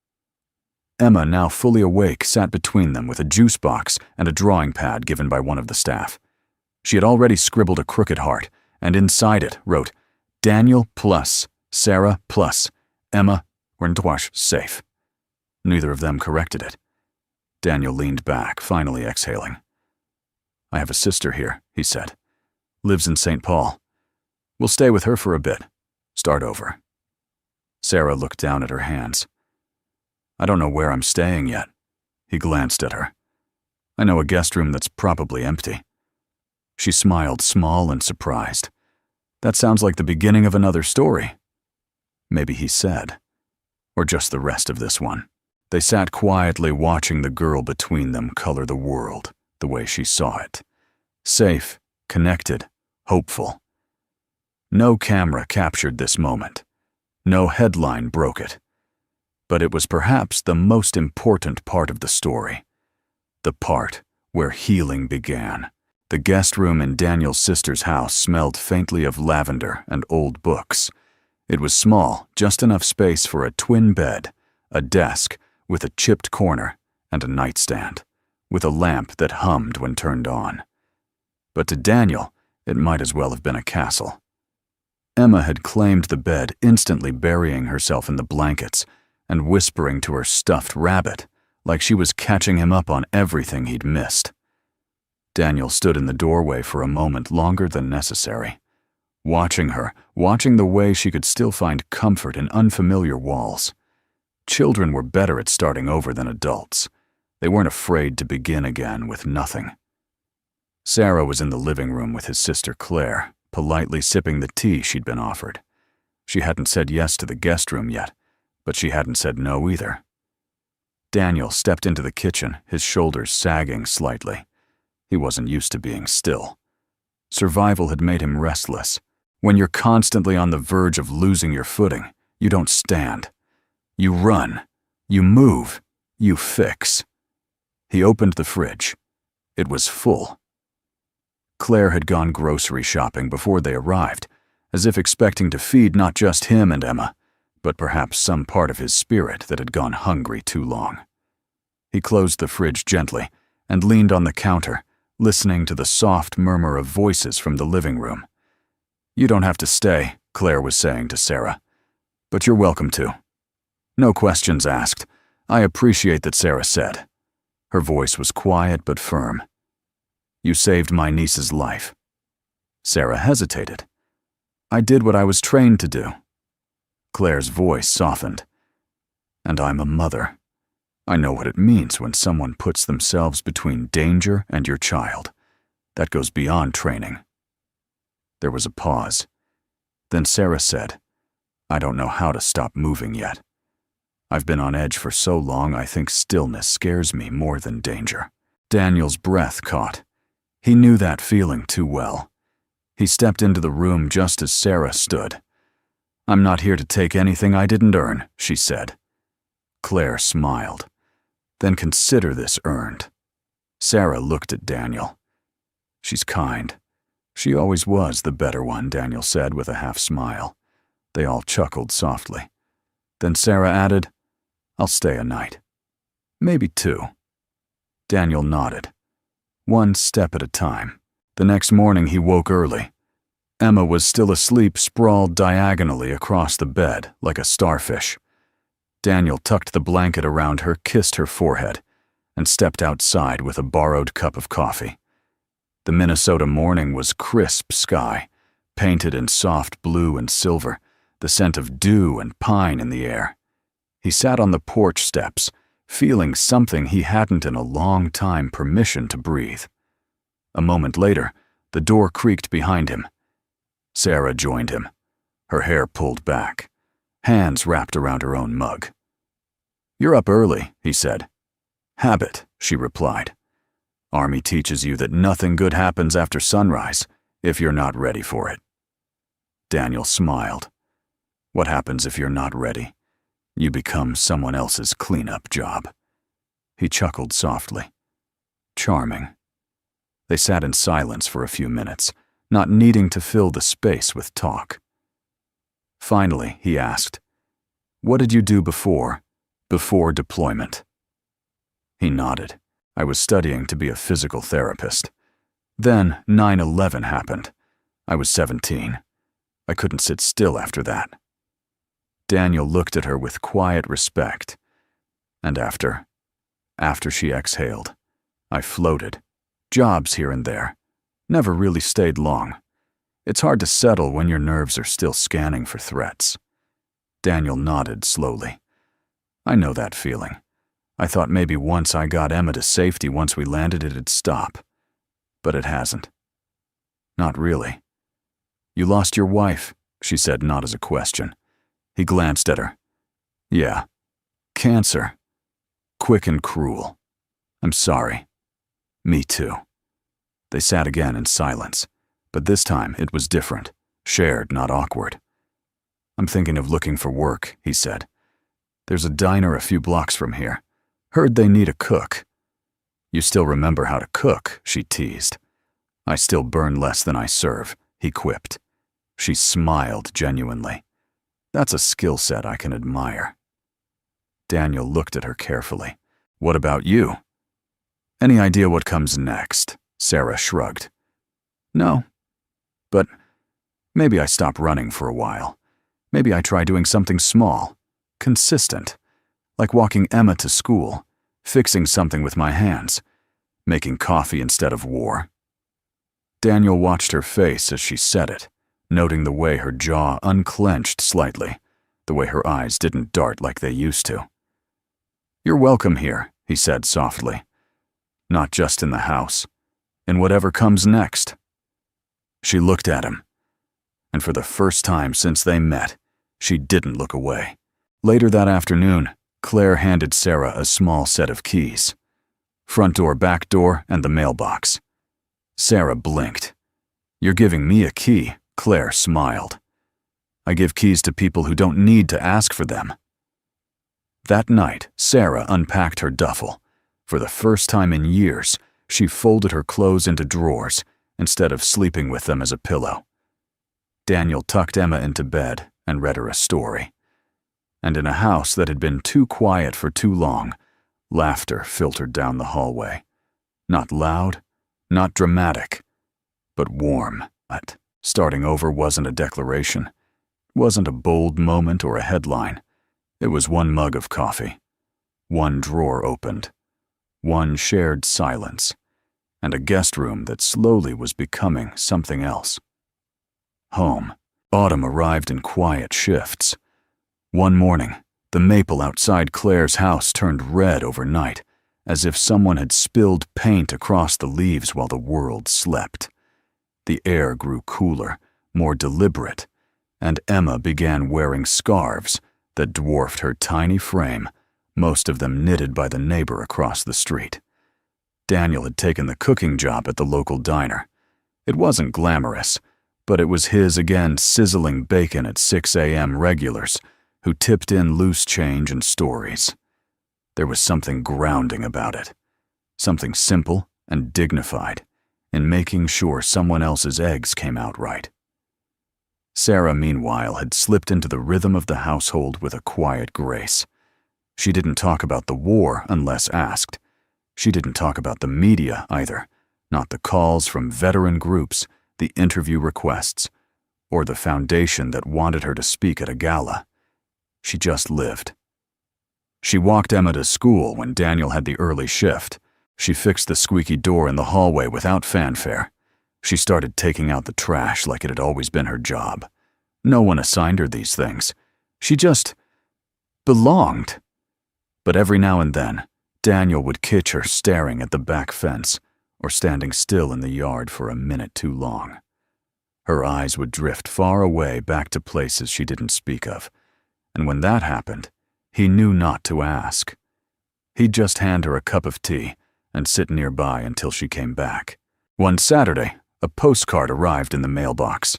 Emma, now fully awake, sat between them with a juice box and a drawing pad given by one of the staff. She had already scribbled a crooked heart, and inside it wrote, "Daniel plus, Sarah plus, Emma Rentwash safe." Neither of them corrected it. Daniel leaned back, finally exhaling. "I have a sister here," he said. "Lives in St. Paul. We'll stay with her for a bit. Start over." Sarah looked down at her hands. "I don't know where I'm staying yet." He glanced at her. "I know a guest room that's probably empty." She smiled, small and surprised. "That sounds like the beginning of another story." Maybe he said. Or just the rest of this one. They sat quietly watching the girl between them color the world the way she saw it. Safe, connected, hopeful. No camera captured this moment. No headline broke it. But it was perhaps the most important part of the story. The part where healing began. The guest room in Daniel's sister's house smelled faintly of lavender and old books. It was small, just enough space for a twin bed, a desk with a chipped corner, and a nightstand, with a lamp that hummed when turned on. But to Daniel, it might as well have been a castle. Emma had claimed the bed, instantly burying herself in the blankets and whispering to her stuffed rabbit like she was catching him up on everything he'd missed. Daniel stood in the doorway for a moment longer than necessary, watching her, watching the way she could still find comfort in unfamiliar walls. Children were better at starting over than adults. They weren't afraid to begin again with nothing. Sarah was in the living room with his sister Claire, politely sipping the tea she'd been offered. She hadn't said yes to the guest room yet, but she hadn't said no either. Daniel stepped into the kitchen, his shoulders sagging slightly. He wasn't used to being still. Survival had made him restless. When you're constantly on the verge of losing your footing, you don't stand. You run. You move. You fix. He opened the fridge. It was full. Claire had gone grocery shopping before they arrived, as if expecting to feed not just him and Emma, but perhaps some part of his spirit that had gone hungry too long. He closed the fridge gently and leaned on the counter, listening to the soft murmur of voices from the living room. "You don't have to stay," Claire was saying to Sarah, "but you're welcome to." "No questions asked. I appreciate that," Sarah said. Her voice was quiet but firm. "You saved my niece's life." Sarah hesitated. "I did what I was trained to do." Claire's voice softened. "And I'm a mother. I know what it means when someone puts themselves between danger and your child. That goes beyond training." There was a pause. Then Sarah said, "I don't know how to stop moving yet. I've been on edge for so long I think stillness scares me more than danger." Daniel's breath caught. He knew that feeling too well. He stepped into the room just as Sarah stood. "I'm not here to take anything I didn't earn," she said. Claire smiled. "Then consider this earned." Sarah looked at Daniel. "She's kind. She always was the better one," Daniel said with a half smile. They all chuckled softly. Then Sarah added, "I'll stay a night. Maybe two." Daniel nodded. One step at a time. The next morning he woke early. Emma was still asleep, sprawled diagonally across the bed like a starfish. Daniel tucked the blanket around her, kissed her forehead, and stepped outside with a borrowed cup of coffee. The Minnesota morning was crisp sky, painted in soft blue and silver, the scent of dew and pine in the air. He sat on the porch steps, feeling something he hadn't in a long time permission to breathe. A moment later, the door creaked behind him. Sarah joined him, her hair pulled back, hands wrapped around her own mug. "You're up early," he said. "Habit," she replied. "Army teaches you that nothing good happens after sunrise if you're not ready for it." Daniel smiled. "What happens if you're not ready? You become someone else's cleanup job." He chuckled softly. Charming. They sat in silence for a few minutes, not needing to fill the space with talk. Finally, he asked, "What did you do before deployment?" He nodded. "I was studying to be a physical therapist. Then 9/11 happened. I was 17. I couldn't sit still after that." Daniel looked at her with quiet respect. "And after she exhaled, I floated. Jobs here and there. Never really stayed long. It's hard to settle when your nerves are still scanning for threats." Daniel nodded slowly. "I know that feeling. I thought maybe once I got Emma to safety, once we landed, it'd stop. But it hasn't. Not really." "You lost your wife," she said, not as a question. He glanced at her. "Yeah. Cancer. Quick and cruel. I'm sorry." "Me too." They sat again in silence, but this time it was different, shared, not awkward. "I'm thinking of looking for work," he said. "There's a diner a few blocks from here. Heard they need a cook." "You still remember how to cook," she teased. "I still burn less than I serve," he quipped. She smiled genuinely. "That's a skill set I can admire." Daniel looked at her carefully. "What about you?" "Any idea what comes next?" Sarah shrugged. "No. But maybe I stop running for a while. Maybe I try doing something small, consistent, like walking Emma to school, fixing something with my hands, making coffee instead of war." Daniel watched her face as she said it, noting the way her jaw unclenched slightly, the way her eyes didn't dart like they used to. "You're welcome here," he said softly. "Not just in the house. In whatever comes next." She looked at him, and for the first time since they met, she didn't look away. Later that afternoon, Claire handed Sarah a small set of keys. Front door, back door, and the mailbox. Sarah blinked. "You're giving me a key," Claire smiled. "I give keys to people who don't need to ask for them." That night, Sarah unpacked her duffel. For the first time in years, she folded her clothes into drawers instead of sleeping with them as a pillow. Daniel tucked Emma into bed and read her a story. And in a house that had been too quiet for too long, laughter filtered down the hallway. Not loud, not dramatic, but warm. But starting over wasn't a declaration. It wasn't a bold moment or a headline. It was one mug of coffee, one drawer opened, one shared silence, and a guest room that slowly was becoming something else. Home. Autumn arrived in quiet shifts. One morning, the maple outside Claire's house turned red overnight, as if someone had spilled paint across the leaves while the world slept. The air grew cooler, more deliberate, and Emma began wearing scarves that dwarfed her tiny frame, most of them knitted by the neighbor across the street. Daniel had taken the cooking job at the local diner. It wasn't glamorous, but it was his again sizzling bacon at 6 a.m. regulars who tipped in loose change and stories. There was something grounding about it, something simple and dignified in making sure someone else's eggs came out right. Sarah, meanwhile, had slipped into the rhythm of the household with a quiet grace. She didn't talk about the war unless asked. She didn't talk about the media either, not the calls from veteran groups, the interview requests, or the foundation that wanted her to speak at a gala. She just lived. She walked Emma to school when Daniel had the early shift. She fixed the squeaky door in the hallway without fanfare. She started taking out the trash like it had always been her job. No one assigned her these things. She just belonged. But every now and then, Daniel would catch her staring at the back fence or standing still in the yard for a minute too long. Her eyes would drift far away back to places she didn't speak of, and when that happened, he knew not to ask. He'd just hand her a cup of tea and sit nearby until she came back. One Saturday, a postcard arrived in the mailbox.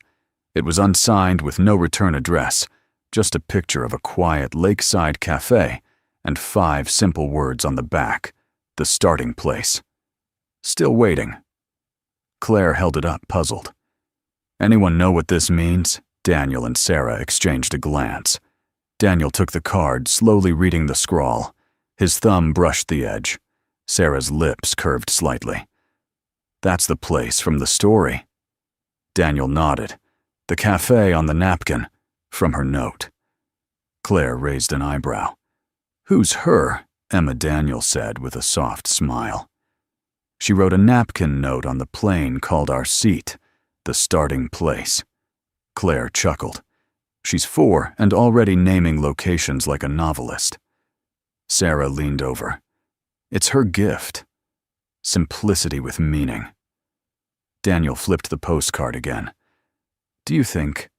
It was unsigned with no return address, just a picture of a quiet lakeside cafe and 5 simple words on the back, the starting place. Still waiting. Claire held it up, puzzled. Anyone know what this means? Daniel and Sarah exchanged a glance. Daniel took the card, slowly reading the scrawl. His thumb brushed the edge. Sarah's lips curved slightly. That's the place from the story. Daniel nodded. The cafe on the napkin, from her note. Claire raised an eyebrow. Who's her? Emma Daniel said with a soft smile. She wrote a napkin note on the plane called our seat, the starting place. Claire chuckled. She's 4 and already naming locations like a novelist. Sarah leaned over. It's her gift. Simplicity with meaning. Daniel flipped the postcard again. Do you think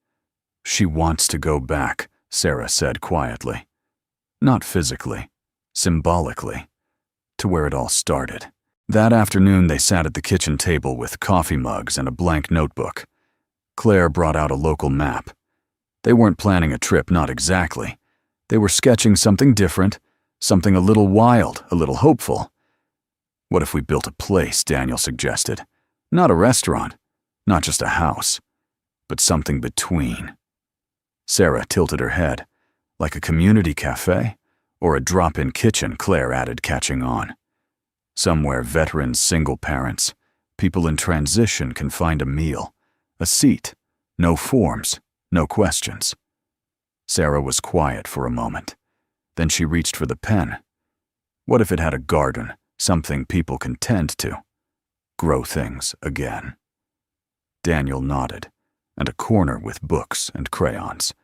she wants to go back? Sarah said quietly. Not physically, symbolically, to where it all started. That afternoon they sat at the kitchen table with coffee mugs and a blank notebook. Claire brought out a local map. They weren't planning a trip, not exactly. They were sketching something different, something a little wild, a little hopeful. What if we built a place, Daniel suggested. Not a restaurant, not just a house, but something between. Sarah tilted her head. Like a community cafe? Or a drop-in kitchen, Claire added, catching on. Somewhere veterans, single parents, people in transition can find a meal, a seat, no forms, no questions. Sarah was quiet for a moment. Then she reached for the pen. What if it had a garden, something people can tend to? Grow things again. Daniel nodded, and a corner with books and crayons,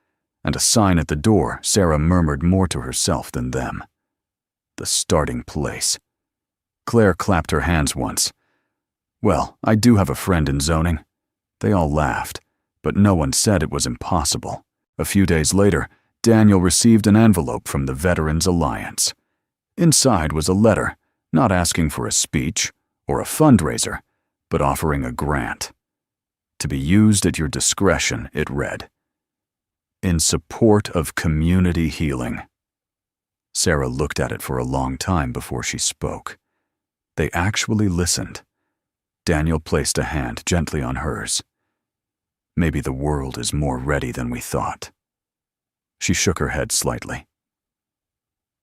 and a sign at the door. Sarah murmured more to herself than them. The starting place. Claire clapped her hands once. Well, I do have a friend in zoning. They all laughed, but no one said it was impossible. A few days later, Daniel received an envelope from the Veterans Alliance. Inside was a letter, not asking for a speech or a fundraiser, but offering a grant. To be used at your discretion, it read. In support of community healing. Sarah looked at it for a long time before she spoke. They actually listened. Daniel placed a hand gently on hers. Maybe the world is more ready than we thought. She shook her head slightly.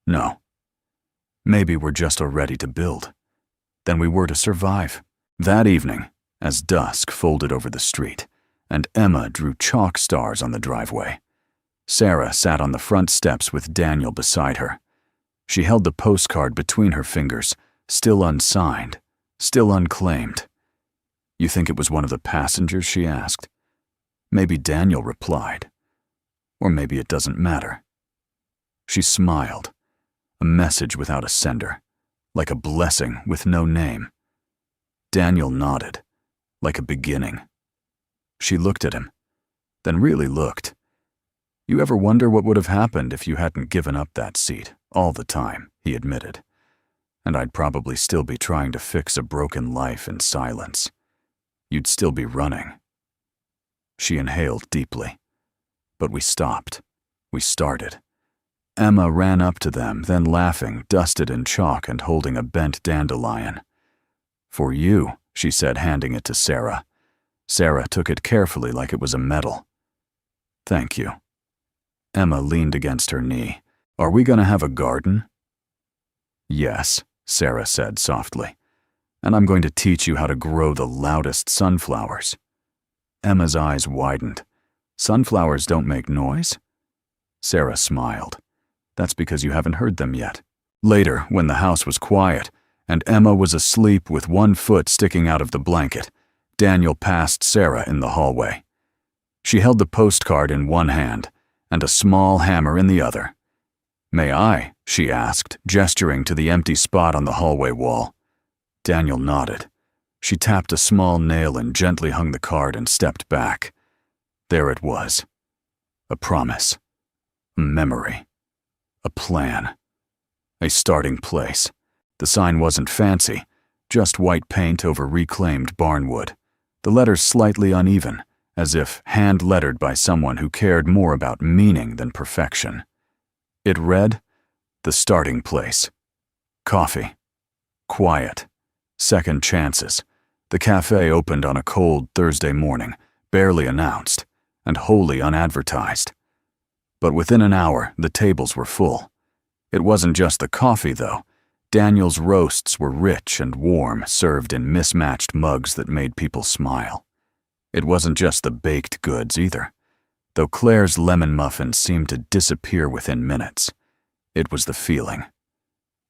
No. Maybe we're just ready to build. Than we were to survive. That evening, as dusk folded over the street, and Emma drew chalk stars on the driveway, Sarah sat on the front steps with Daniel beside her. She held the postcard between her fingers, still unsigned, still unclaimed. You think it was one of the passengers, she asked. Maybe Daniel replied. Or maybe it doesn't matter. She smiled. A message without a sender, like a blessing with no name. Daniel nodded, like a beginning. She looked at him, then really looked. You ever wonder what would have happened if you hadn't given up that seat all the time, he admitted. And I'd probably still be trying to fix a broken life in silence. You'd still be running. She inhaled deeply. But we stopped. We started. Emma ran up to them, then laughing, dusted in chalk and holding a bent dandelion. For you, she said, handing it to Sarah. Sarah took it carefully like it was a medal. Thank you. Emma leaned against her knee. Are we going to have a garden? Yes, Sarah said softly. And I'm going to teach you how to grow the loudest sunflowers. Emma's eyes widened. Sunflowers don't make noise? Sarah smiled. That's because you haven't heard them yet. Later, when the house was quiet, and Emma was asleep with one foot sticking out of the blanket, Daniel passed Sarah in the hallway. She held the postcard in one hand and a small hammer in the other. "May I?" she asked, gesturing to the empty spot on the hallway wall. Daniel nodded. She tapped a small nail and gently hung the card and stepped back. There it was. A promise. A memory. A plan. A starting place. The sign wasn't fancy, just white paint over reclaimed barnwood. The letters slightly uneven, as if hand-lettered by someone who cared more about meaning than perfection. It read, "The starting place. Coffee. Quiet. Second chances." The cafe opened on a cold Thursday morning, barely announced, and wholly unadvertised. But within an hour, the tables were full. It wasn't just the coffee, though. Daniel's roasts were rich and warm, served in mismatched mugs that made people smile. It wasn't just the baked goods, either. Though Claire's lemon muffins seemed to disappear within minutes, it was the feeling.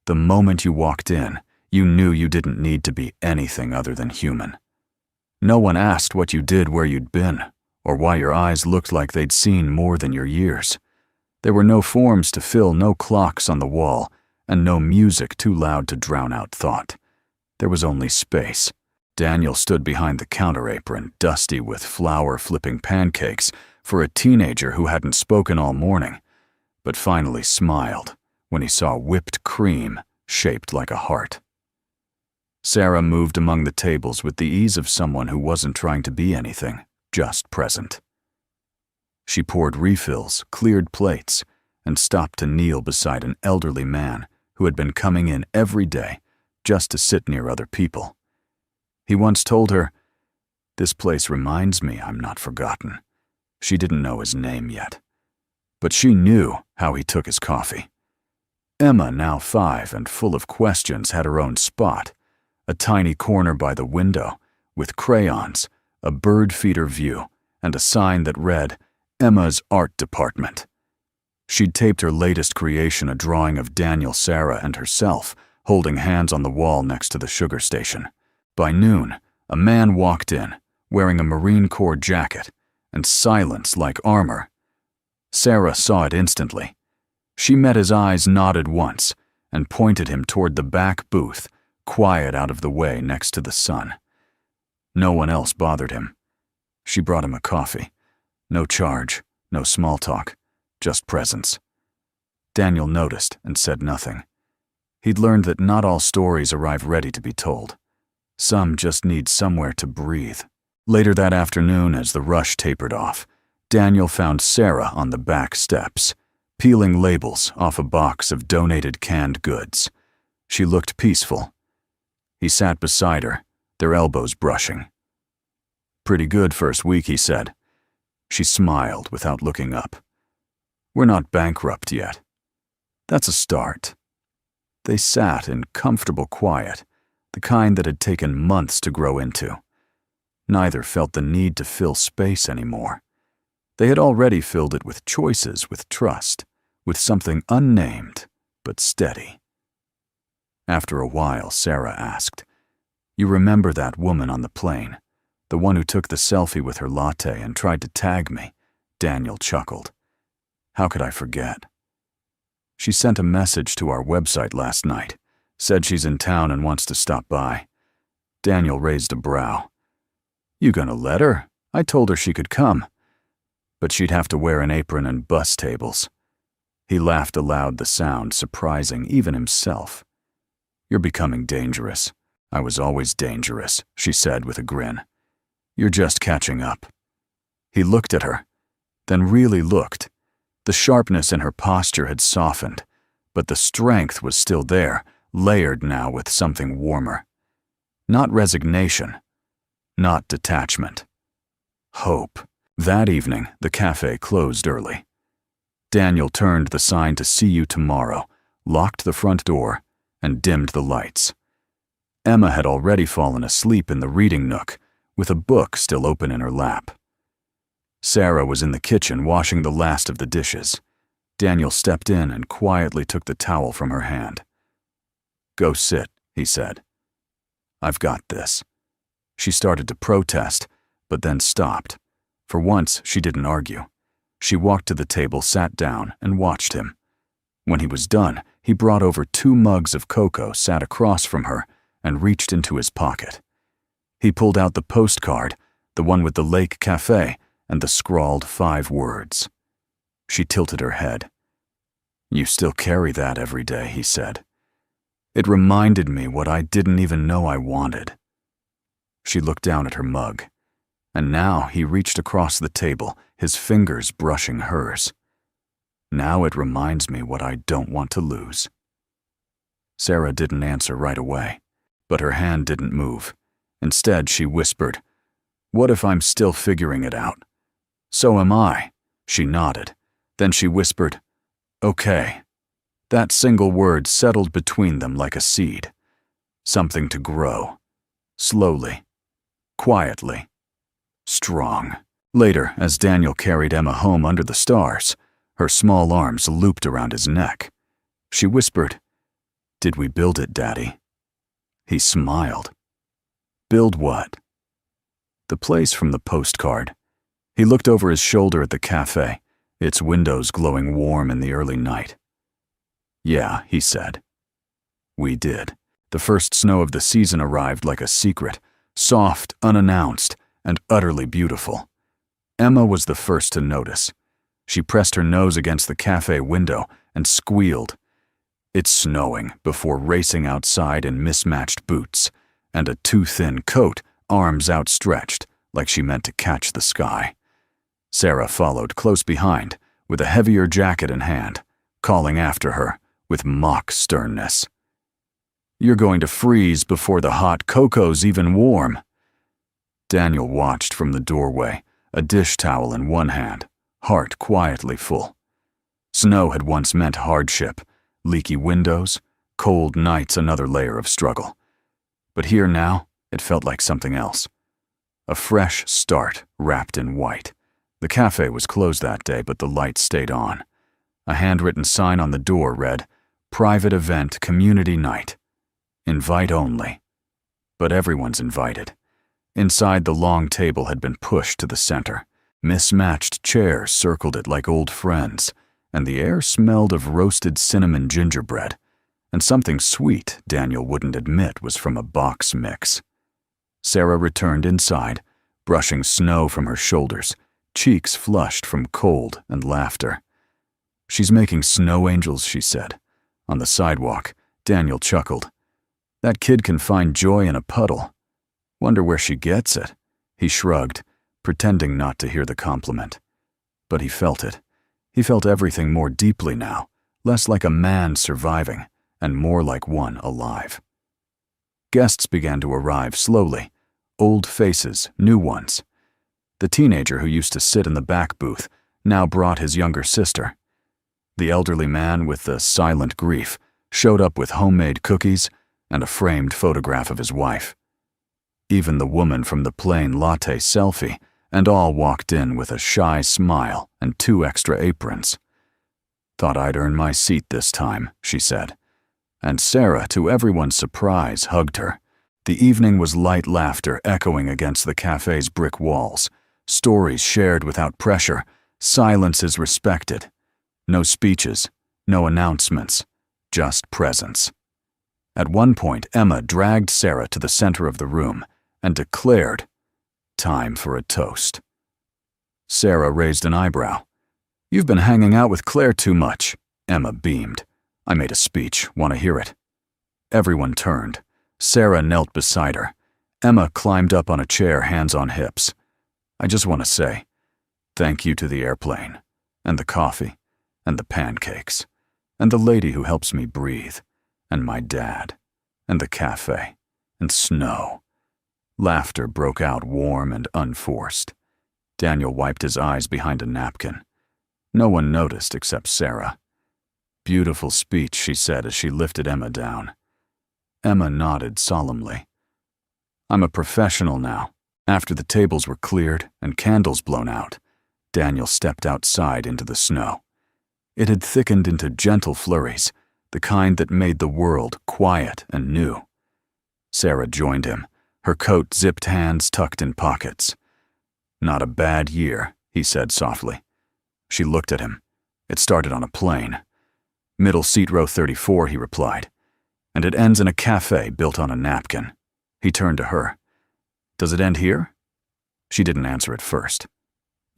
The moment you walked in, you knew you didn't need to be anything other than human. No one asked what you did where you'd been, or why your eyes looked like they'd seen more than your years. There were no forms to fill, no clocks on the wall, and no music too loud to drown out thought. There was only space. Daniel stood behind the counter apron, dusty with flour-flipping pancakes, for a teenager who hadn't spoken all morning, but finally smiled when he saw whipped cream shaped like a heart. Sarah moved among the tables with the ease of someone who wasn't trying to be anything, just present. She poured refills, cleared plates, and stopped to kneel beside an elderly man who had been coming in every day just to sit near other people. He once told her, "This place reminds me I'm not forgotten." She didn't know his name yet, but she knew how he took his coffee. Emma, now 5 and full of questions, had her own spot, a tiny corner by the window, with crayons, a bird feeder view, and a sign that read, "Emma's Art Department." She'd taped her latest creation, a drawing of Daniel, Sarah, and herself, holding hands on the wall next to the sugar station. By noon, a man walked in, wearing a Marine Corps jacket, and silence like armor. Sarah saw it instantly. She met his eyes, nodded once, and pointed him toward the back booth, quiet out of the way next to the sun. No one else bothered him. She brought him a coffee. No charge, no small talk, just presence. Daniel noticed and said nothing. He'd learned that not all stories arrive ready to be told. Some just need somewhere to breathe. Later that afternoon, as the rush tapered off, Daniel found Sarah on the back steps, peeling labels off a box of donated canned goods. She looked peaceful. He sat beside her, their elbows brushing. "Pretty good first week," he said. She smiled without looking up. "We're not bankrupt yet." "That's a start." They sat in comfortable quiet, the kind that had taken months to grow into. Neither felt the need to fill space anymore. They had already filled it with choices, with trust, with something unnamed but steady. After a while, Sarah asked, "You remember that woman on the plane, the one who took the selfie with her latte and tried to tag me?" Daniel chuckled. "How could I forget?" "She sent a message to our website last night, said she's in town and wants to stop by." Daniel raised a brow. "You gonna let her? I told her she could come. But she'd have to wear an apron and bus tables." He laughed aloud, the sound surprising even himself. "You're becoming dangerous." "I was always dangerous," she said with a grin. "You're just catching up." He looked at her, then really looked. The sharpness in her posture had softened, but the strength was still there, layered now with something warmer. Not resignation, not detachment. Hope. That evening, the cafe closed early. Daniel turned the sign to "See you tomorrow," locked the front door, and dimmed the lights. Emma had already fallen asleep in the reading nook, with a book still open in her lap. Sarah was in the kitchen washing the last of the dishes. Daniel stepped in and quietly took the towel from her hand. "Go sit," he said. "I've got this." She started to protest, but then stopped. For once, she didn't argue. She walked to the table, sat down, and watched him. When he was done, he brought over 2 mugs of cocoa, sat across from her, and reached into his pocket. He pulled out the postcard, the one with the lake cafe, and the scrawled 5 words. She tilted her head. "You still carry that every day," he said. "It reminded me what I didn't even know I wanted." She looked down at her mug, and now he reached across the table, his fingers brushing hers. "Now it reminds me what I don't want to lose." Sarah didn't answer right away, but her hand didn't move. Instead, she whispered, "What if I'm still figuring it out?" "So am I." She nodded. Then she whispered, "Okay." That single word settled between them like a seed. Something to grow. Slowly. Quietly. Strong. Later, as Daniel carried Emma home under the stars, her small arms looped around his neck. She whispered, "Did we build it, Daddy?" He smiled. "Build what?" "The place from the postcard." He looked over his shoulder at the cafe, its windows glowing warm in the early night. "Yeah," he said. "We did." The first snow of the season arrived like a secret, soft, unannounced, and utterly beautiful. Emma was the first to notice. She pressed her nose against the cafe window and squealed. "It's snowing," before racing outside in mismatched boots and a too-thin coat, arms outstretched, like she meant to catch the sky. Sarah followed close behind, with a heavier jacket in hand, calling after her with mock sternness. "You're going to freeze before the hot cocoa's even warm." Daniel watched from the doorway, a dish towel in one hand, heart quietly full. Snow had once meant hardship, leaky windows, cold nights another layer of struggle. But here now, it felt like something else. A fresh start wrapped in white. The cafe was closed that day, but the lights stayed on. A handwritten sign on the door read, "Private Event Community Night. Invite only." But everyone's invited. Inside, the long table had been pushed to the center. Mismatched chairs circled it like old friends, and the air smelled of roasted cinnamon gingerbread, and something sweet Daniel wouldn't admit was from a box mix. Sarah returned inside, brushing snow from her shoulders, cheeks flushed from cold and laughter. "She's making snow angels," she said. On the sidewalk, Daniel chuckled. "That kid can find joy in a puddle. Wonder where she gets it." He shrugged, pretending not to hear the compliment. But he felt it. He felt everything more deeply now, less like a man surviving, and more like one alive. Guests began to arrive slowly. Old faces, new ones. The teenager who used to sit in the back booth now brought his younger sister. The elderly man with the silent grief showed up with homemade cookies and a framed photograph of his wife. Even the woman from the plain latte selfie, and all walked in with a shy smile and 2 extra aprons. "Thought I'd earn my seat this time," she said. And Sarah, to everyone's surprise, hugged her. The evening was light laughter echoing against the cafe's brick walls, stories shared without pressure, silences respected. No speeches, no announcements, just presence. At one point, Emma dragged Sarah to the center of the room and declared, "Time for a toast." Sarah raised an eyebrow. "You've been hanging out with Claire too much." Emma beamed. "I made a speech. Want to hear it?" Everyone turned. Sarah knelt beside her. Emma climbed up on a chair, hands on hips. "I just want to say thank you to the airplane, and the coffee, and the pancakes, and the lady who helps me breathe, and my dad, and the cafe, and snow." Laughter broke out warm and unforced. Daniel wiped his eyes behind a napkin. No one noticed except Sarah. "Beautiful speech," she said as she lifted Emma down. Emma nodded solemnly. "I'm a professional now." After the tables were cleared and candles blown out, Daniel stepped outside into the snow. It had thickened into gentle flurries, the kind that made the world quiet and new. Sarah joined him, her coat zipped hands tucked in pockets. "Not a bad year," he said softly. She looked at him. "It started on a plane." "Middle seat row 34, he replied. "And it ends in a cafe built on a napkin." He turned to her. "Does it end here?" She didn't answer at first.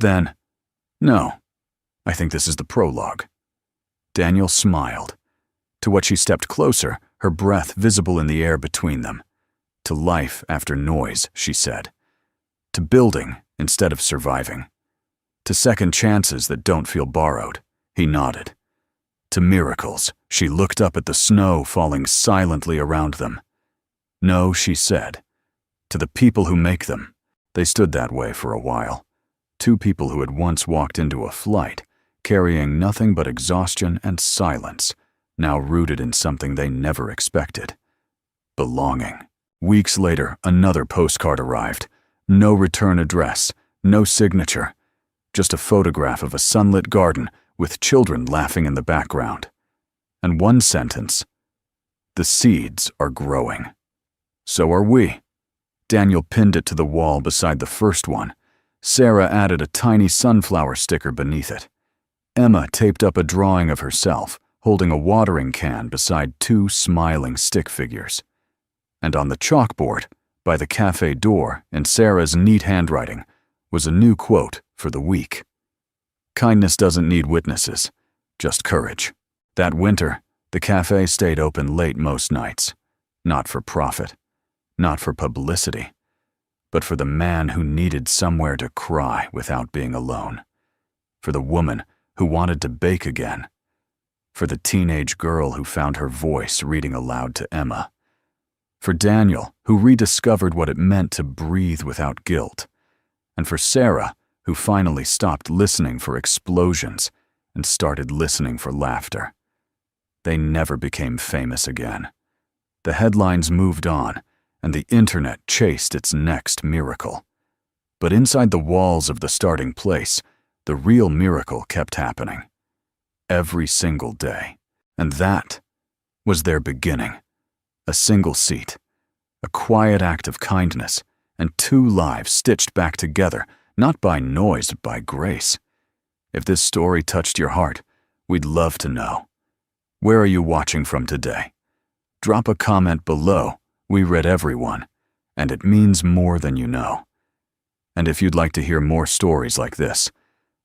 Then, "No, I think this is the prologue." Daniel smiled. To what she stepped closer, her breath visible in the air between them. "To life after noise," she said. "To building instead of surviving. To second chances that don't feel borrowed." He nodded. "To miracles." She looked up at the snow falling silently around them. "No," she said. "To the people who make them." They stood that way for a while. Two people who had once walked into a flight, carrying nothing but exhaustion and silence, now rooted in something they never expected. Belonging. Weeks later, another postcard arrived. No return address, no signature, just a photograph of a sunlit garden with children laughing in the background. And one sentence: "The seeds are growing. So are we." Daniel pinned it to the wall beside the first one. Sarah added a tiny sunflower sticker beneath it. Emma taped up a drawing of herself, holding a watering can beside two smiling stick figures. And on the chalkboard, by the cafe door, in Sarah's neat handwriting, was a new quote for the week. "Kindness doesn't need witnesses, just courage." That winter, the cafe stayed open late most nights. Not for profit, not for publicity, but for the man who needed somewhere to cry without being alone. For the woman who wanted to bake again. For the teenage girl who found her voice reading aloud to Emma. For Daniel, who rediscovered what it meant to breathe without guilt. And for Sarah, who finally stopped listening for explosions and started listening for laughter. They never became famous again. The headlines moved on, and the internet chased its next miracle. But inside the walls of the starting place, the real miracle kept happening. Every single day. And that was their beginning. A single seat, a quiet act of kindness, and two lives stitched back together, not by noise, but by grace. If this story touched your heart, we'd love to know. Where are you watching from today? Drop a comment below. We read every one, and it means more than you know. And if you'd like to hear more stories like this,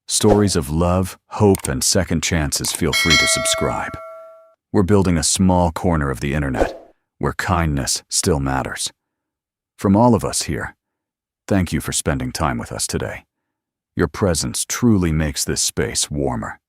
stories of love, hope, and second chances, feel free to subscribe. We're building a small corner of the internet where kindness still matters. From all of us here, thank you for spending time with us today. Your presence truly makes this space warmer.